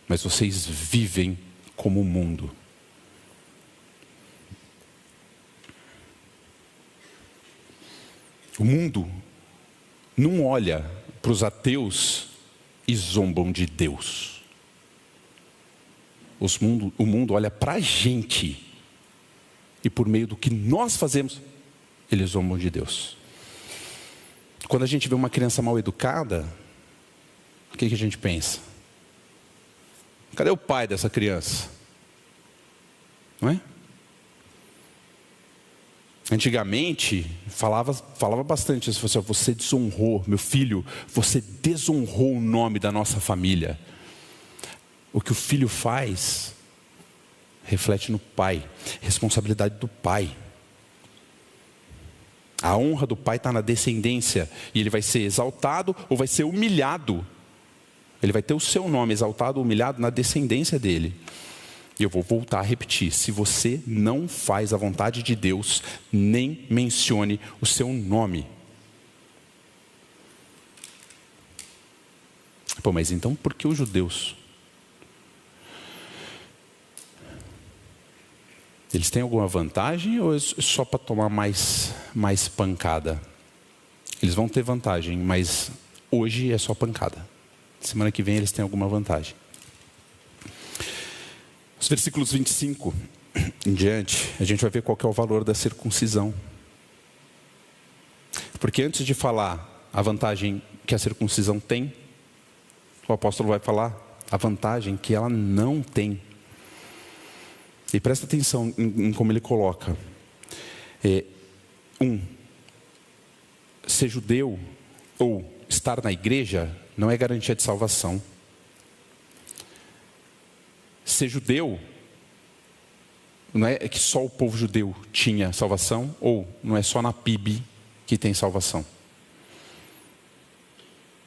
mas vocês vivem como o mundo. O mundo não olha para os ateus e zombam de Deus. O mundo olha para a gente e por meio do que nós fazemos, eles zombam de Deus. Quando a gente vê uma criança mal educada, o que a gente pensa? Cadê o pai dessa criança? Não é? Antigamente, falava bastante isso. Você desonrou, meu filho, você desonrou o nome da nossa família. O que o filho faz, reflete no pai, responsabilidade do pai. A honra do pai está na descendência, e ele vai ser exaltado ou vai ser humilhado. Ele vai ter o seu nome exaltado ou humilhado na descendência dele. E eu vou voltar a repetir: se você não faz a vontade de Deus, nem mencione o seu nome. Pô, mas então por que os judeus? Eles têm alguma vantagem ou é só para tomar mais pancada? Eles vão ter vantagem, mas hoje é só pancada. Semana que vem eles têm alguma vantagem. Os versículos 25 em diante, a gente vai ver qual que é o valor da circuncisão. Porque antes de falar a vantagem que a circuncisão tem, o apóstolo vai falar a vantagem que ela não tem. E presta atenção em como ele coloca. Ser judeu ou estar na igreja não é garantia de salvação. Ser judeu, não é que só o povo judeu tinha salvação, ou não é só na PIB que tem salvação.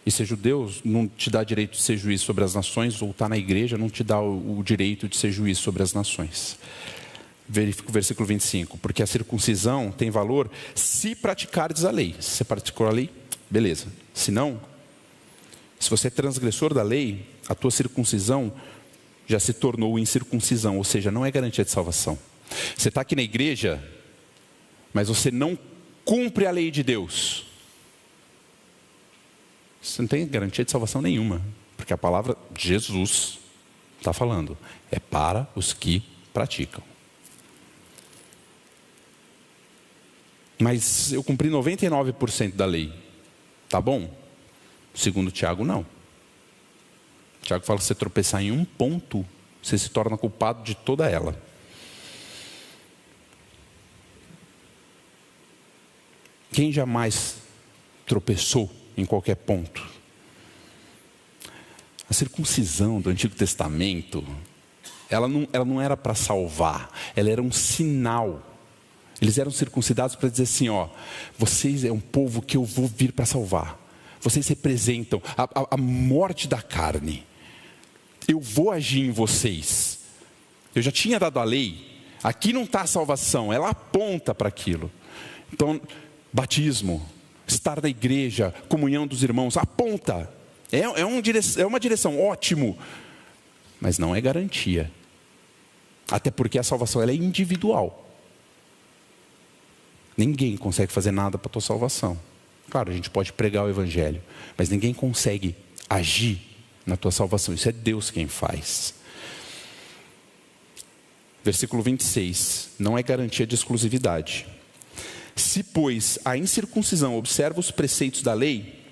E ser judeu não te dá direito de ser juiz sobre as nações, ou estar na igreja não te dá o direito de ser juiz sobre as nações. Verifica o versículo 25. Porque a circuncisão tem valor se praticares a lei. Se você praticou a lei, beleza. Se não, se você é transgressor da lei, a tua circuncisão já se tornou incircuncisão, ou seja, não é garantia de salvação. Você está aqui na igreja, mas você não cumpre a lei de Deus. Você não tem garantia de salvação nenhuma, porque a palavra de Jesus está falando, é para os que praticam. Mas eu cumpri 99% da lei, tá bom? Segundo Tiago, não. Tiago fala que se você tropeçar em um ponto, você se torna culpado de toda ela. Quem jamais tropeçou em qualquer ponto? A circuncisão do Antigo Testamento, ela não era para salvar, ela era um sinal. Eles eram circuncidados para dizer assim, ó, vocês é um povo que eu vou vir para salvar. Vocês representam a morte da carne. Eu vou agir em vocês. Eu já tinha dado a lei. Aqui não está a salvação, ela aponta para aquilo. Então, batismo, estar na igreja, comunhão dos irmãos, aponta. É uma direção, ótimo. Mas não é garantia. Até porque a salvação ela é individual. Ninguém consegue fazer nada para a tua salvação. Claro, a gente pode pregar o evangelho, mas ninguém consegue agir na tua salvação. Isso é Deus quem faz. Versículo 26. Não é garantia de exclusividade. Se, pois, a incircuncisão observa os preceitos da lei,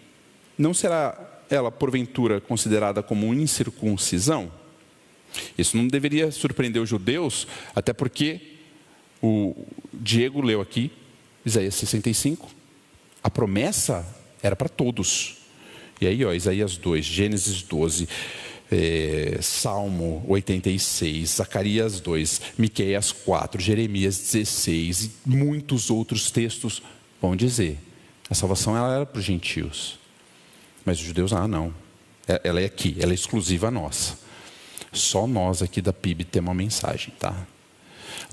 não será ela, porventura, considerada como incircuncisão? Isso não deveria surpreender os judeus, até porque o Diego leu aqui, Isaías 65, a promessa era para todos. E aí, ó, Isaías 2, Gênesis 12, Salmo 86, Zacarias 2, Miqueias 4, Jeremias 16 e muitos outros textos vão dizer. A salvação ela era para os gentios. Mas os judeus, não. Ela é aqui, ela é exclusiva nossa. Só nós aqui da PIB temos uma mensagem, tá?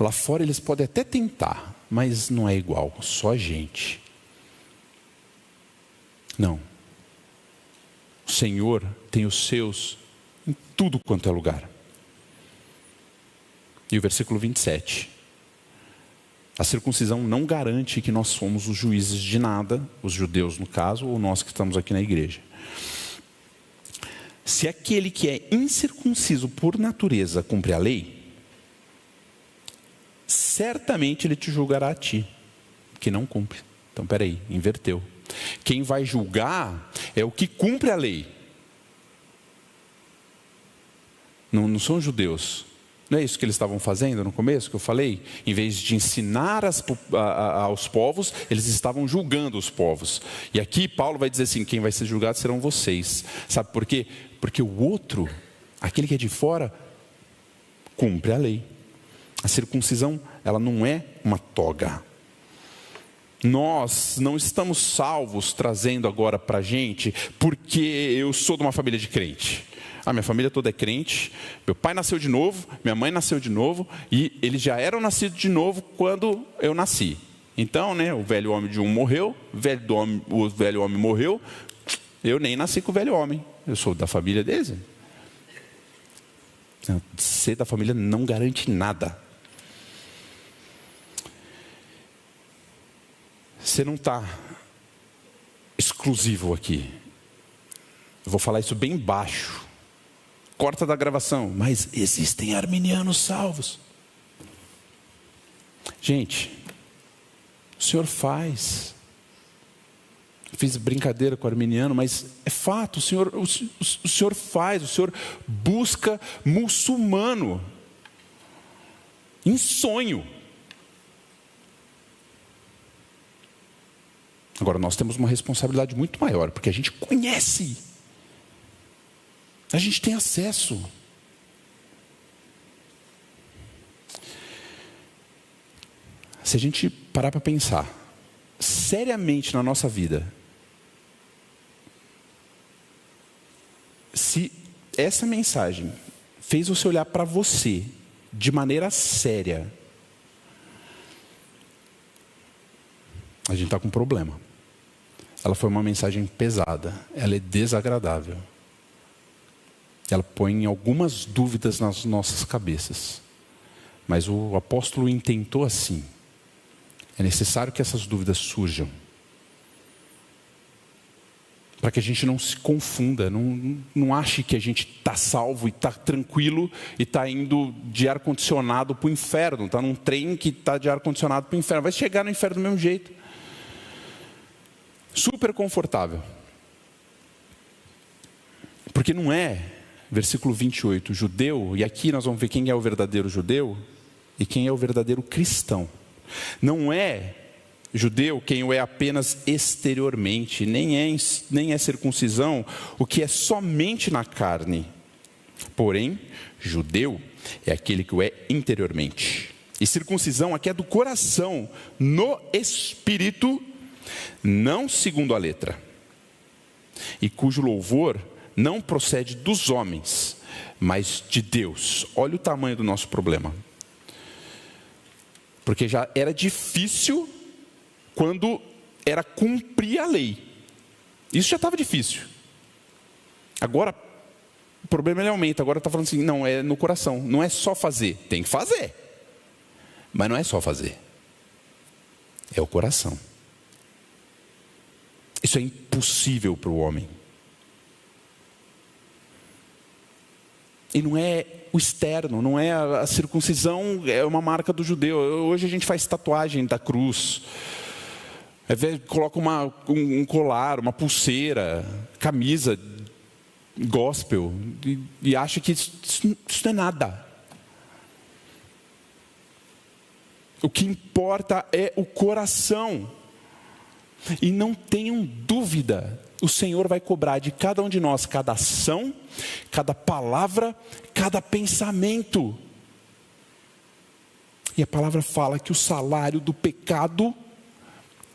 Lá fora eles podem até tentar, mas não é igual, só a gente. Não. O Senhor tem os seus em tudo quanto é lugar. E o versículo 27. A circuncisão não garante que nós somos os juízes de nada, os judeus no caso, ou nós que estamos aqui na igreja. Se aquele que é incircunciso por natureza cumpre a lei, certamente ele te julgará a ti, que não cumpre. Então, peraí, inverteu. Quem vai julgar é o que cumpre a lei. Não são os judeus. Não é isso que eles estavam fazendo no começo, que eu falei? Em vez de ensinar aos povos, eles estavam julgando os povos. E aqui Paulo vai dizer assim, quem vai ser julgado serão vocês. Sabe por quê? Porque o outro, aquele que é de fora, cumpre a lei. A circuncisão, ela não é uma toga. Nós não estamos salvos trazendo agora para a gente, porque eu sou de uma família de crente. Minha família toda é crente, meu pai nasceu de novo, minha mãe nasceu de novo, e eles já eram nascidos de novo quando eu nasci. Então, o velho homem de um morreu, o velho homem morreu, eu nem nasci com o velho homem, eu sou da família deles. Ser da família não garante nada. Você não está exclusivo aqui. Eu vou falar isso bem baixo. Corta da gravação. Mas existem arminianos salvos. Gente, o Senhor faz. Eu fiz brincadeira com o arminiano, mas é fato. O Senhor faz. O Senhor busca muçulmano em sonho. Agora, nós temos uma responsabilidade muito maior, porque a gente conhece, a gente tem acesso. Se a gente parar para pensar seriamente na nossa vida, se essa mensagem fez você olhar para você de maneira séria, a gente está com um problema. Ela foi uma mensagem pesada, ela é desagradável. Ela põe algumas dúvidas nas nossas cabeças. Mas o apóstolo intentou assim. É necessário que essas dúvidas surjam, para que a gente não se confunda, não ache que a gente está salvo e está tranquilo e está indo de ar-condicionado para o inferno, está num trem que está de ar-condicionado para o inferno, vai chegar no inferno do mesmo jeito. Super confortável. Porque não é, versículo 28, judeu, e aqui nós vamos ver quem é o verdadeiro judeu e quem é o verdadeiro cristão. Não é judeu quem o é apenas exteriormente, nem é circuncisão o que é somente na carne. Porém, judeu é aquele que o é interiormente. E circuncisão aqui é do coração, no espírito, não segundo a letra. E cujo louvor não procede dos homens, mas de Deus. Olha o tamanho do nosso problema. Porque já era difícil quando era cumprir a lei. Isso já estava difícil. Agora, o problema ele aumenta. Agora está falando assim, não, é no coração. Não é só fazer. Tem que fazer. Mas não é só fazer. É o coração. Isso é impossível para o homem. E não é o externo, não é a circuncisão, é uma marca do judeu. Hoje a gente faz tatuagem da cruz. Coloca um colar, uma pulseira, camisa, gospel, e acha que isso não é nada. O que importa é o coração. E não tenham dúvida, o Senhor vai cobrar de cada um de nós, cada ação, cada palavra, cada pensamento. E a palavra fala que o salário do pecado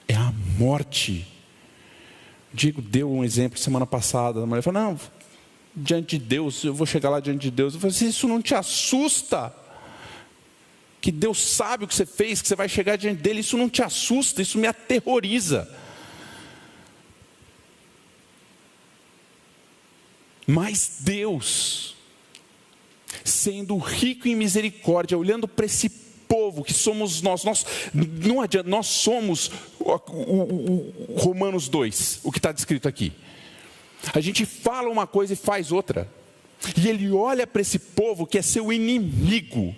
é a morte. O Diego deu um exemplo semana passada. A mulher falou, não, diante de Deus, eu vou chegar lá diante de Deus. Eu falei assim, isso não te assusta? Que Deus sabe o que você fez, que você vai chegar diante dele, isso não te assusta, isso me aterroriza. Mas Deus, sendo rico em misericórdia, olhando para esse povo que somos nós não adianta, nós somos o Romanos 2, o que está descrito aqui. A gente fala uma coisa e faz outra. E ele olha para esse povo que é seu inimigo.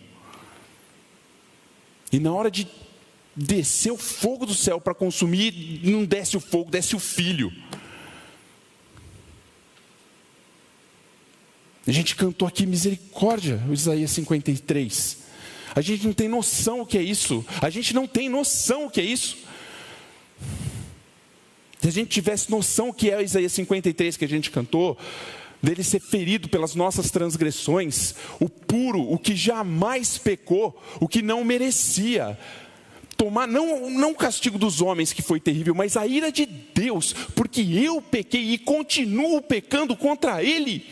E na hora de descer o fogo do céu para consumir, não desce o fogo, desce o filho. A gente cantou aqui misericórdia, o Isaías 53. A gente não tem noção o que é isso. A gente não tem noção o que é isso. Se a gente tivesse noção o que é o Isaías 53 que a gente cantou, dele ser ferido pelas nossas transgressões, o puro, o que jamais pecou, o que não merecia, tomar não o castigo dos homens que foi terrível, mas a ira de Deus, porque eu pequei e continuo pecando contra Ele.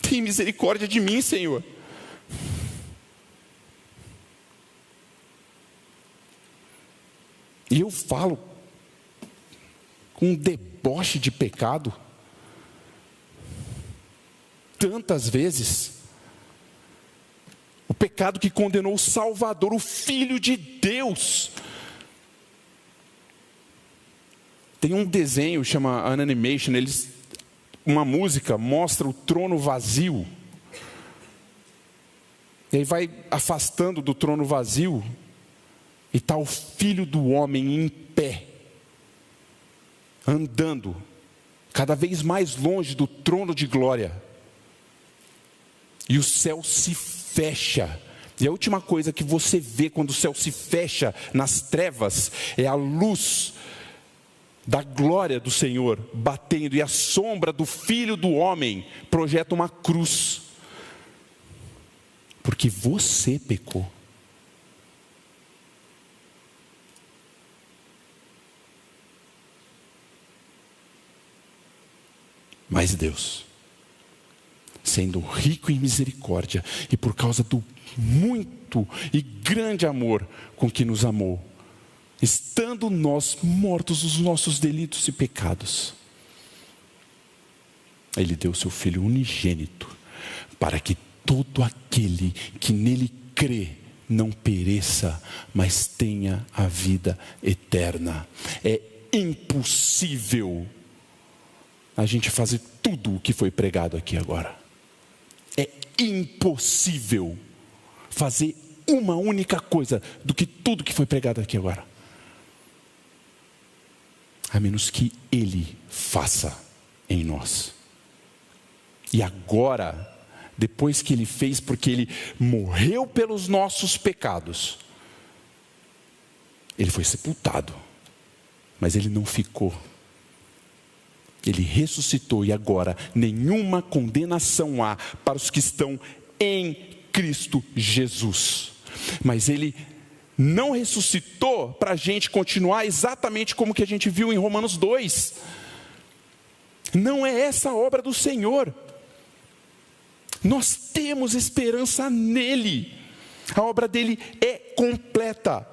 Tem misericórdia de mim, Senhor. E eu falo com um deboche de pecado, tantas vezes, o pecado que condenou o Salvador, o Filho de Deus. Tem um desenho, chama Unanimation, uma música mostra o trono vazio, e aí vai afastando do trono vazio, e está o Filho do Homem em pé, andando cada vez mais longe do trono de glória, e o céu se fecha E a última coisa que você vê quando o céu se fecha nas trevas é a luz da glória do Senhor batendo, e a sombra do Filho do Homem projeta uma cruz. Porque você pecou. Mas Deus, sendo rico em misericórdia, e por causa do muito e grande amor com que nos amou, estando nós mortos nos nossos delitos e pecados, Ele deu seu Filho unigênito, para que todo aquele que nele crê não pereça, mas tenha a vida eterna. É impossível a gente fazer tudo o que foi pregado aqui agora. É impossível fazer uma única coisa do que tudo que foi pregado aqui agora, a menos que Ele faça em nós. E agora, depois que Ele fez, porque Ele morreu pelos nossos pecados, Ele foi sepultado, mas Ele não ficou. Ele ressuscitou, e agora nenhuma condenação há para os que estão em Cristo Jesus. Mas Ele não ressuscitou para a gente continuar exatamente como que a gente viu em Romanos 2. Não é essa a obra do Senhor. Nós temos esperança nele. A obra dele é completa.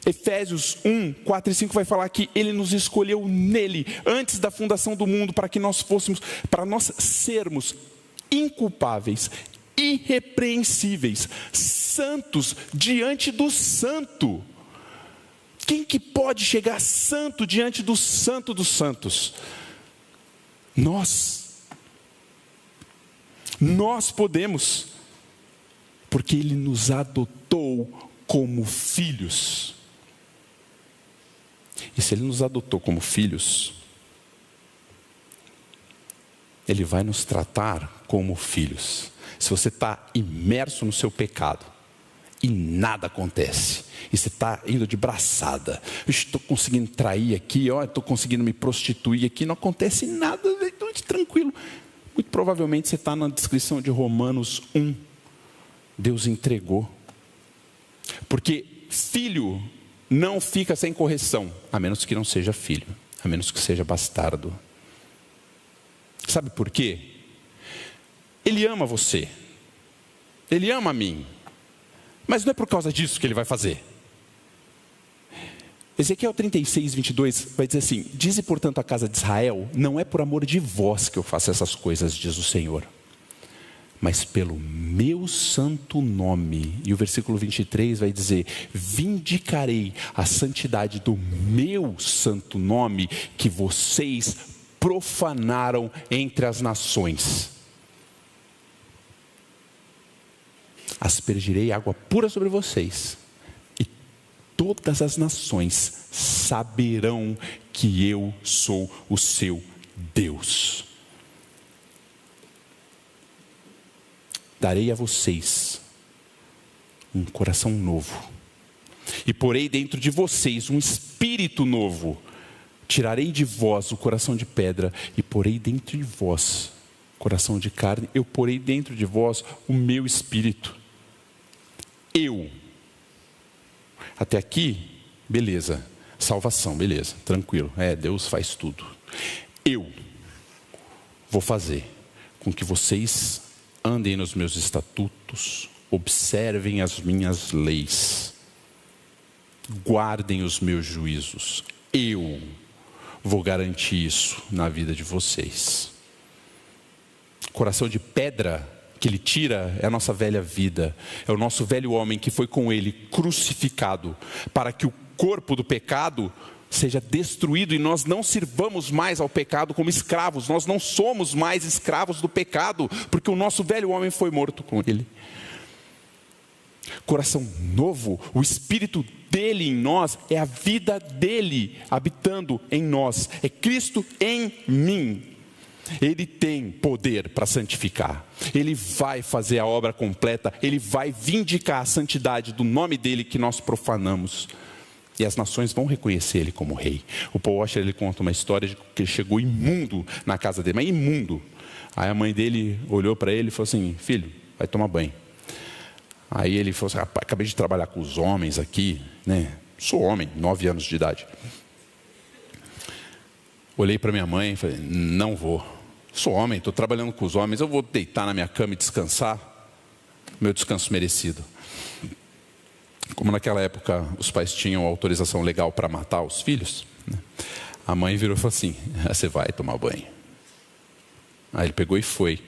Efésios 1, 4 e 5 vai falar que Ele nos escolheu nele, antes da fundação do mundo, para nós sermos inculpáveis, irrepreensíveis, santos diante do santo. Quem que pode chegar santo diante do santo dos santos? Nós podemos, porque Ele nos adotou como filhos. E se Ele nos adotou como filhos, Ele vai nos tratar como filhos. Se você está imerso no seu pecado e nada acontece, e você está indo de braçada, estou conseguindo trair aqui, estou conseguindo me prostituir aqui, não acontece nada, estou tranquilo. Muito provavelmente você está na descrição de Romanos 1. Deus entregou. Porque filho não fica sem correção, a menos que não seja filho, a menos que seja bastardo. Sabe por quê? Ele ama você, Ele ama a mim, mas não é por causa disso que Ele vai fazer. Ezequiel 36, 22 vai dizer assim: dize portanto à casa de Israel, não é por amor de vós que eu faço essas coisas, diz o Senhor, mas pelo meu santo nome. E o versículo 23 vai dizer: vindicarei a santidade do meu santo nome, que vocês profanaram entre as nações. Aspergirei água pura sobre vocês, e todas as nações saberão que eu sou o seu Deus. Darei a vocês um coração novo, e porei dentro de vocês um espírito novo. Tirarei de vós o coração de pedra, e porei dentro de vós coração de carne. Eu porei dentro de vós o meu espírito. Até aqui, beleza. Salvação, beleza, tranquilo. Deus faz tudo. Eu vou fazer com que vocês andem nos meus estatutos, observem as minhas leis, guardem os meus juízos. Eu vou garantir isso na vida de vocês. Coração de pedra que Ele tira é a nossa velha vida, é o nosso velho homem que foi com Ele crucificado, para que o corpo do pecado seja destruído e nós não sirvamos mais ao pecado como escravos. Nós não somos mais escravos do pecado, porque o nosso velho homem foi morto com Ele. Coração novo, o Espírito dele em nós, é a vida dele habitando em nós, é Cristo em mim. Ele tem poder para santificar. Ele vai fazer a obra completa. Ele vai vindicar a santidade do nome dele que nós profanamos. E as nações vão reconhecer ele como rei. O Paul Washer, ele conta uma história de que ele chegou imundo na casa dele, mas imundo. Aí a mãe dele olhou para ele e falou assim: filho, vai tomar banho. Aí ele falou assim: rapaz, acabei de trabalhar com os homens aqui, né? Sou homem, 9 anos de idade. Olhei para minha mãe e falei: não vou. Sou homem, estou trabalhando com os homens, eu vou deitar na minha cama e descansar. Meu descanso merecido. Como naquela época os pais tinham autorização legal para matar os filhos, né? A mãe virou e falou assim: você vai tomar banho. Aí ele pegou e foi.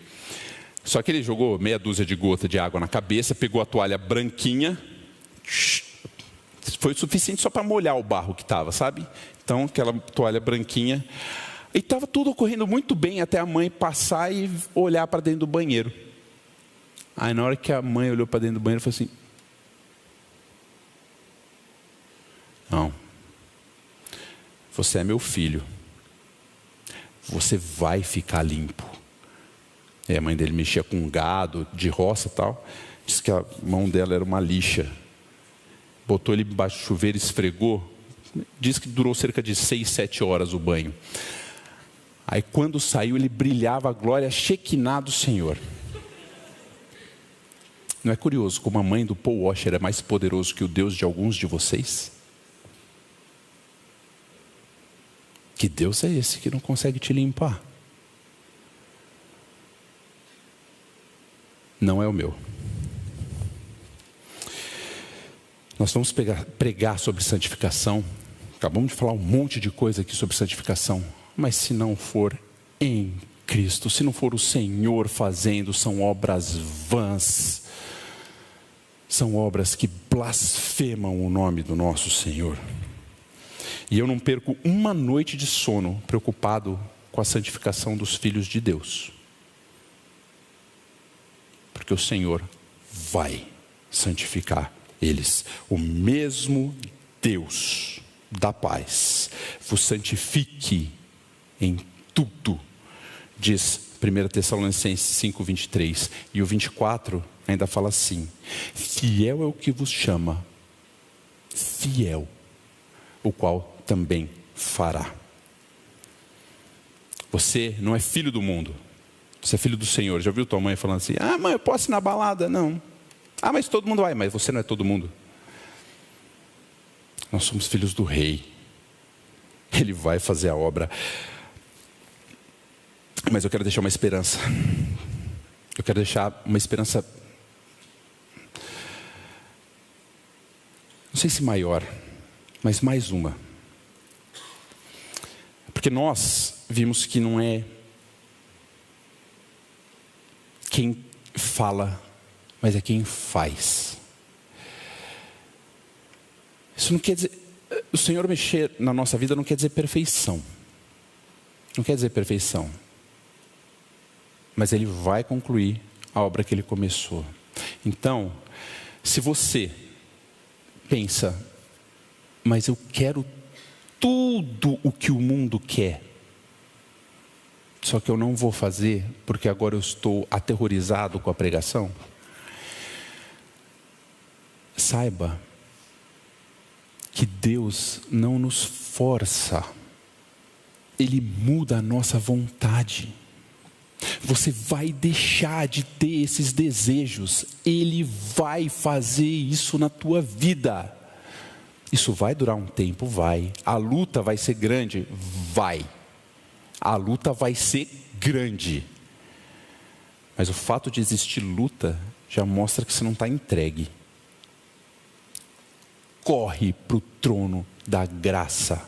Só que ele jogou meia dúzia de gota de água na cabeça, pegou a toalha branquinha, foi o suficiente só para molhar o barro que estava, sabe? Então aquela toalha branquinha, e estava tudo ocorrendo muito bem até a mãe passar e olhar para dentro do banheiro. Aí na hora que a mãe olhou para dentro do banheiro, falou assim: não, você é meu filho, você vai ficar limpo. E a mãe dele mexia com gado, de roça e tal. Disse que a mão dela era uma lixa. Botou ele embaixo do chuveiro, esfregou. Diz que durou cerca de 6, 7 horas o banho. Aí quando saiu, ele brilhava a glória Shekinah do Senhor. Não é curioso como a mãe do Paul Washer é mais poderoso que o Deus de alguns de vocês? Que Deus é esse que não consegue te limpar? Não é o meu. Nós vamos pregar sobre santificação. Acabamos de falar um monte de coisa aqui sobre santificação. Mas se não for em Cristo, se não for o Senhor fazendo, são obras vãs. São obras que blasfemam o nome do nosso Senhor. E eu não perco uma noite de sono preocupado com a santificação dos filhos de Deus. Porque o Senhor vai santificar eles. O mesmo Deus da paz vos santifique em tudo, diz 1 Tessalonicenses 5:23. E o 24 ainda fala assim: fiel é o que vos chama, fiel, o qual também fará. Você não é filho do mundo, você é filho do Senhor. Já ouviu tua mãe falando assim: ah, mãe, eu posso ir na balada? Não. Ah, mas todo mundo vai. Mas você não é todo mundo. Nós somos filhos do rei. Ele vai fazer a obra. Mas eu quero deixar uma esperança. Eu quero deixar uma esperança, não sei se maior, mas mais uma. Porque nós vimos que não é quem fala, mas é quem faz. Isso não quer dizer, o Senhor mexer na nossa vida não quer dizer perfeição. Não quer dizer perfeição. Mas Ele vai concluir a obra que Ele começou. Então, se você pensa: mas eu quero tudo o que o mundo quer, só que eu não vou fazer porque agora eu estou aterrorizado com a pregação, saiba que Deus não nos força, Ele muda a nossa vontade. Você vai deixar de ter esses desejos, Ele vai fazer isso na tua vida. Isso vai durar um tempo? Vai. A luta vai ser grande? Vai. A luta vai ser grande. Mas o fato de existir luta já mostra que você não está entregue. Corre para o trono da graça.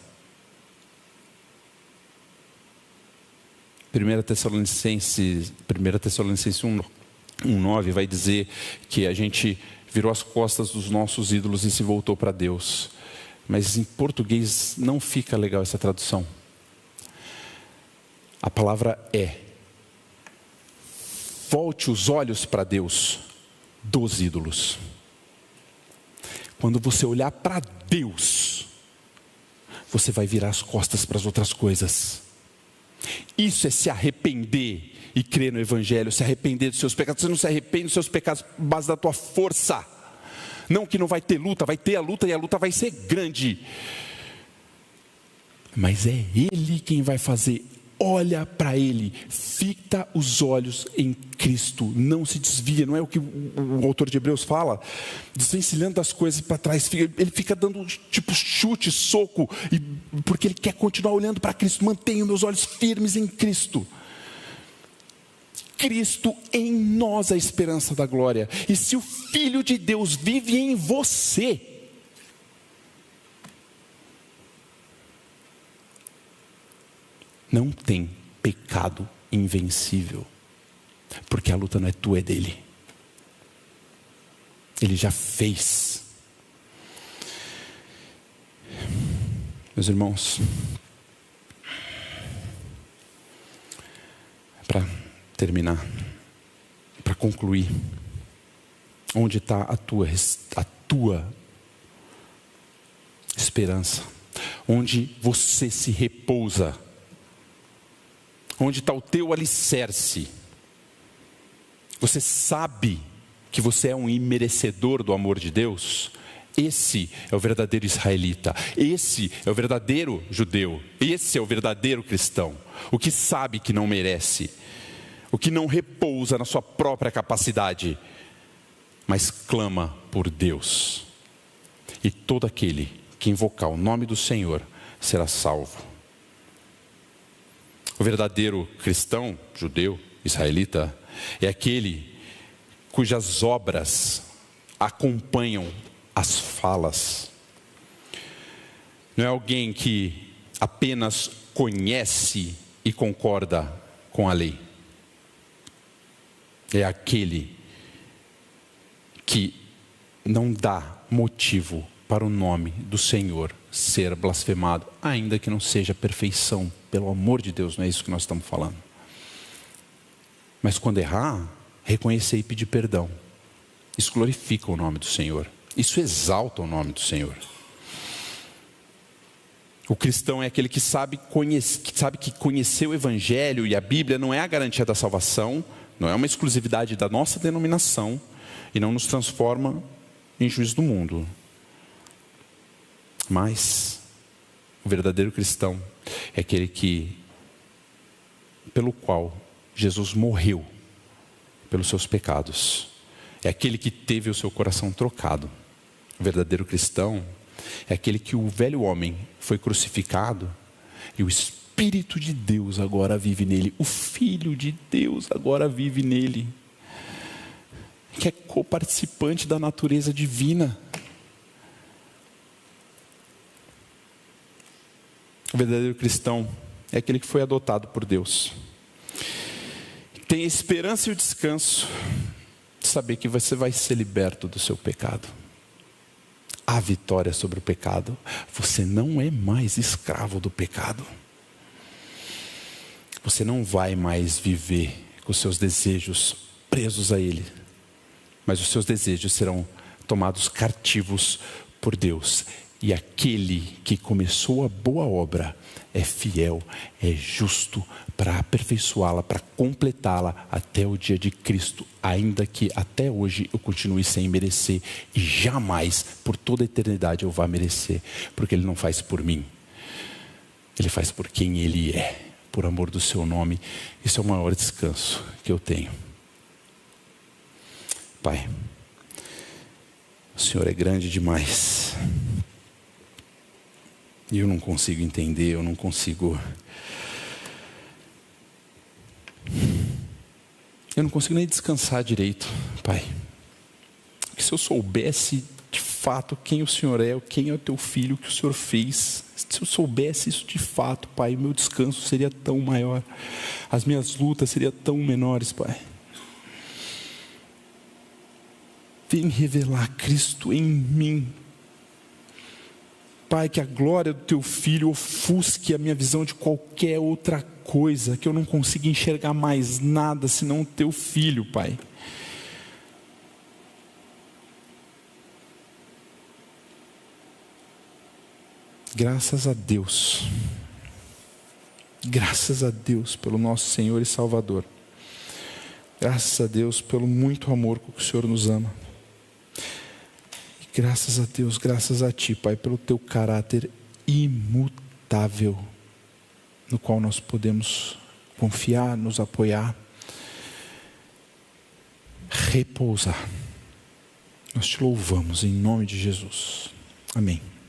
1 Tessalonicenses 1:9 vai dizer que a gente virou as costas dos nossos ídolos e se voltou para Deus. Mas em português não fica legal essa tradução. A palavra é: volte os olhos para Deus dos ídolos. Quando você olhar para Deus, você vai virar as costas para as outras coisas. Isso é se arrepender e crer no Evangelho, se arrepender dos seus pecados. Você não se arrepende dos seus pecados por base da tua força. Não que não vai ter luta, vai ter a luta e a luta vai ser grande. Mas é Ele quem vai fazer. Olha para Ele, fita os olhos em Cristo, não se desvia. Não é o que o autor de Hebreus fala, desvencilhando das coisas para trás. Ele fica dando tipo chute, soco, porque ele quer continuar olhando para Cristo. Mantenho meus olhos firmes em Cristo. Cristo em nós, a esperança da glória. E se o Filho de Deus vive em você, não tem pecado invencível, porque a luta não é tua, é dele. Ele já fez. Meus irmãos, para terminar, para concluir, onde está a tua esperança? Onde você se repousa? Onde está o teu alicerce? Você sabe que você é um imerecedor do amor de Deus? Esse é o verdadeiro israelita. Esse é o verdadeiro judeu. Esse é o verdadeiro cristão. O que sabe que não merece. O que não repousa na sua própria capacidade, mas clama por Deus. E todo aquele que invocar o nome do Senhor será salvo. O verdadeiro cristão, judeu, israelita, é aquele cujas obras acompanham as falas. Não é alguém que apenas conhece e concorda com a lei. É aquele que não dá motivo para o nome do Senhor ser blasfemado, ainda que não seja perfeição. Pelo amor de Deus, não é isso que nós estamos falando. Mas quando errar, reconhecer e pedir perdão. Isso glorifica o nome do Senhor. Isso exalta o nome do Senhor. O cristão é aquele que sabe que conhecer o Evangelho e a Bíblia não é a garantia da salvação, não é uma exclusividade da nossa denominação e não nos transforma em juiz do mundo. Mas o verdadeiro cristão é aquele pelo qual Jesus morreu pelos seus pecados. É aquele que teve o seu coração trocado. O verdadeiro cristão é aquele que o velho homem foi crucificado e o Espírito de Deus agora vive nele. O Filho de Deus agora vive nele. Que é coparticipante da natureza divina. O verdadeiro cristão é aquele que foi adotado por Deus. Tem a esperança e o descanso de saber que você vai ser liberto do seu pecado. Há vitória sobre o pecado. Você não é mais escravo do pecado. Você não vai mais viver com os seus desejos presos a ele. Mas os seus desejos serão tomados cativos por Deus. E aquele que começou a boa obra é fiel, é justo para aperfeiçoá-la, para completá-la até o dia de Cristo, ainda que até hoje eu continue sem merecer e jamais, por toda a eternidade, eu vá merecer, porque Ele não faz por mim, Ele faz por quem Ele é, por amor do Seu nome. Isso é o maior descanso que eu tenho. Pai, o Senhor é grande demais. E eu não consigo entender, eu não consigo nem descansar direito, Pai. Porque se eu soubesse de fato quem o Senhor é, quem é o Teu Filho, o que o Senhor fez, se eu soubesse isso de fato, Pai, meu descanso seria tão maior, as minhas lutas seriam tão menores, Pai. Vem revelar Cristo em mim, Pai, que a glória do Teu Filho ofusque a minha visão de qualquer outra coisa, que eu não consiga enxergar mais nada senão o Teu Filho, Pai. Graças a Deus Graças a Deus pelo nosso Senhor e Salvador. Graças a Deus pelo muito amor com que o Senhor nos ama. E graças a Deus, graças a Ti, Pai, pelo Teu caráter imutável, no qual nós podemos confiar, nos apoiar, repousar. Nós Te louvamos em nome de Jesus. Amém.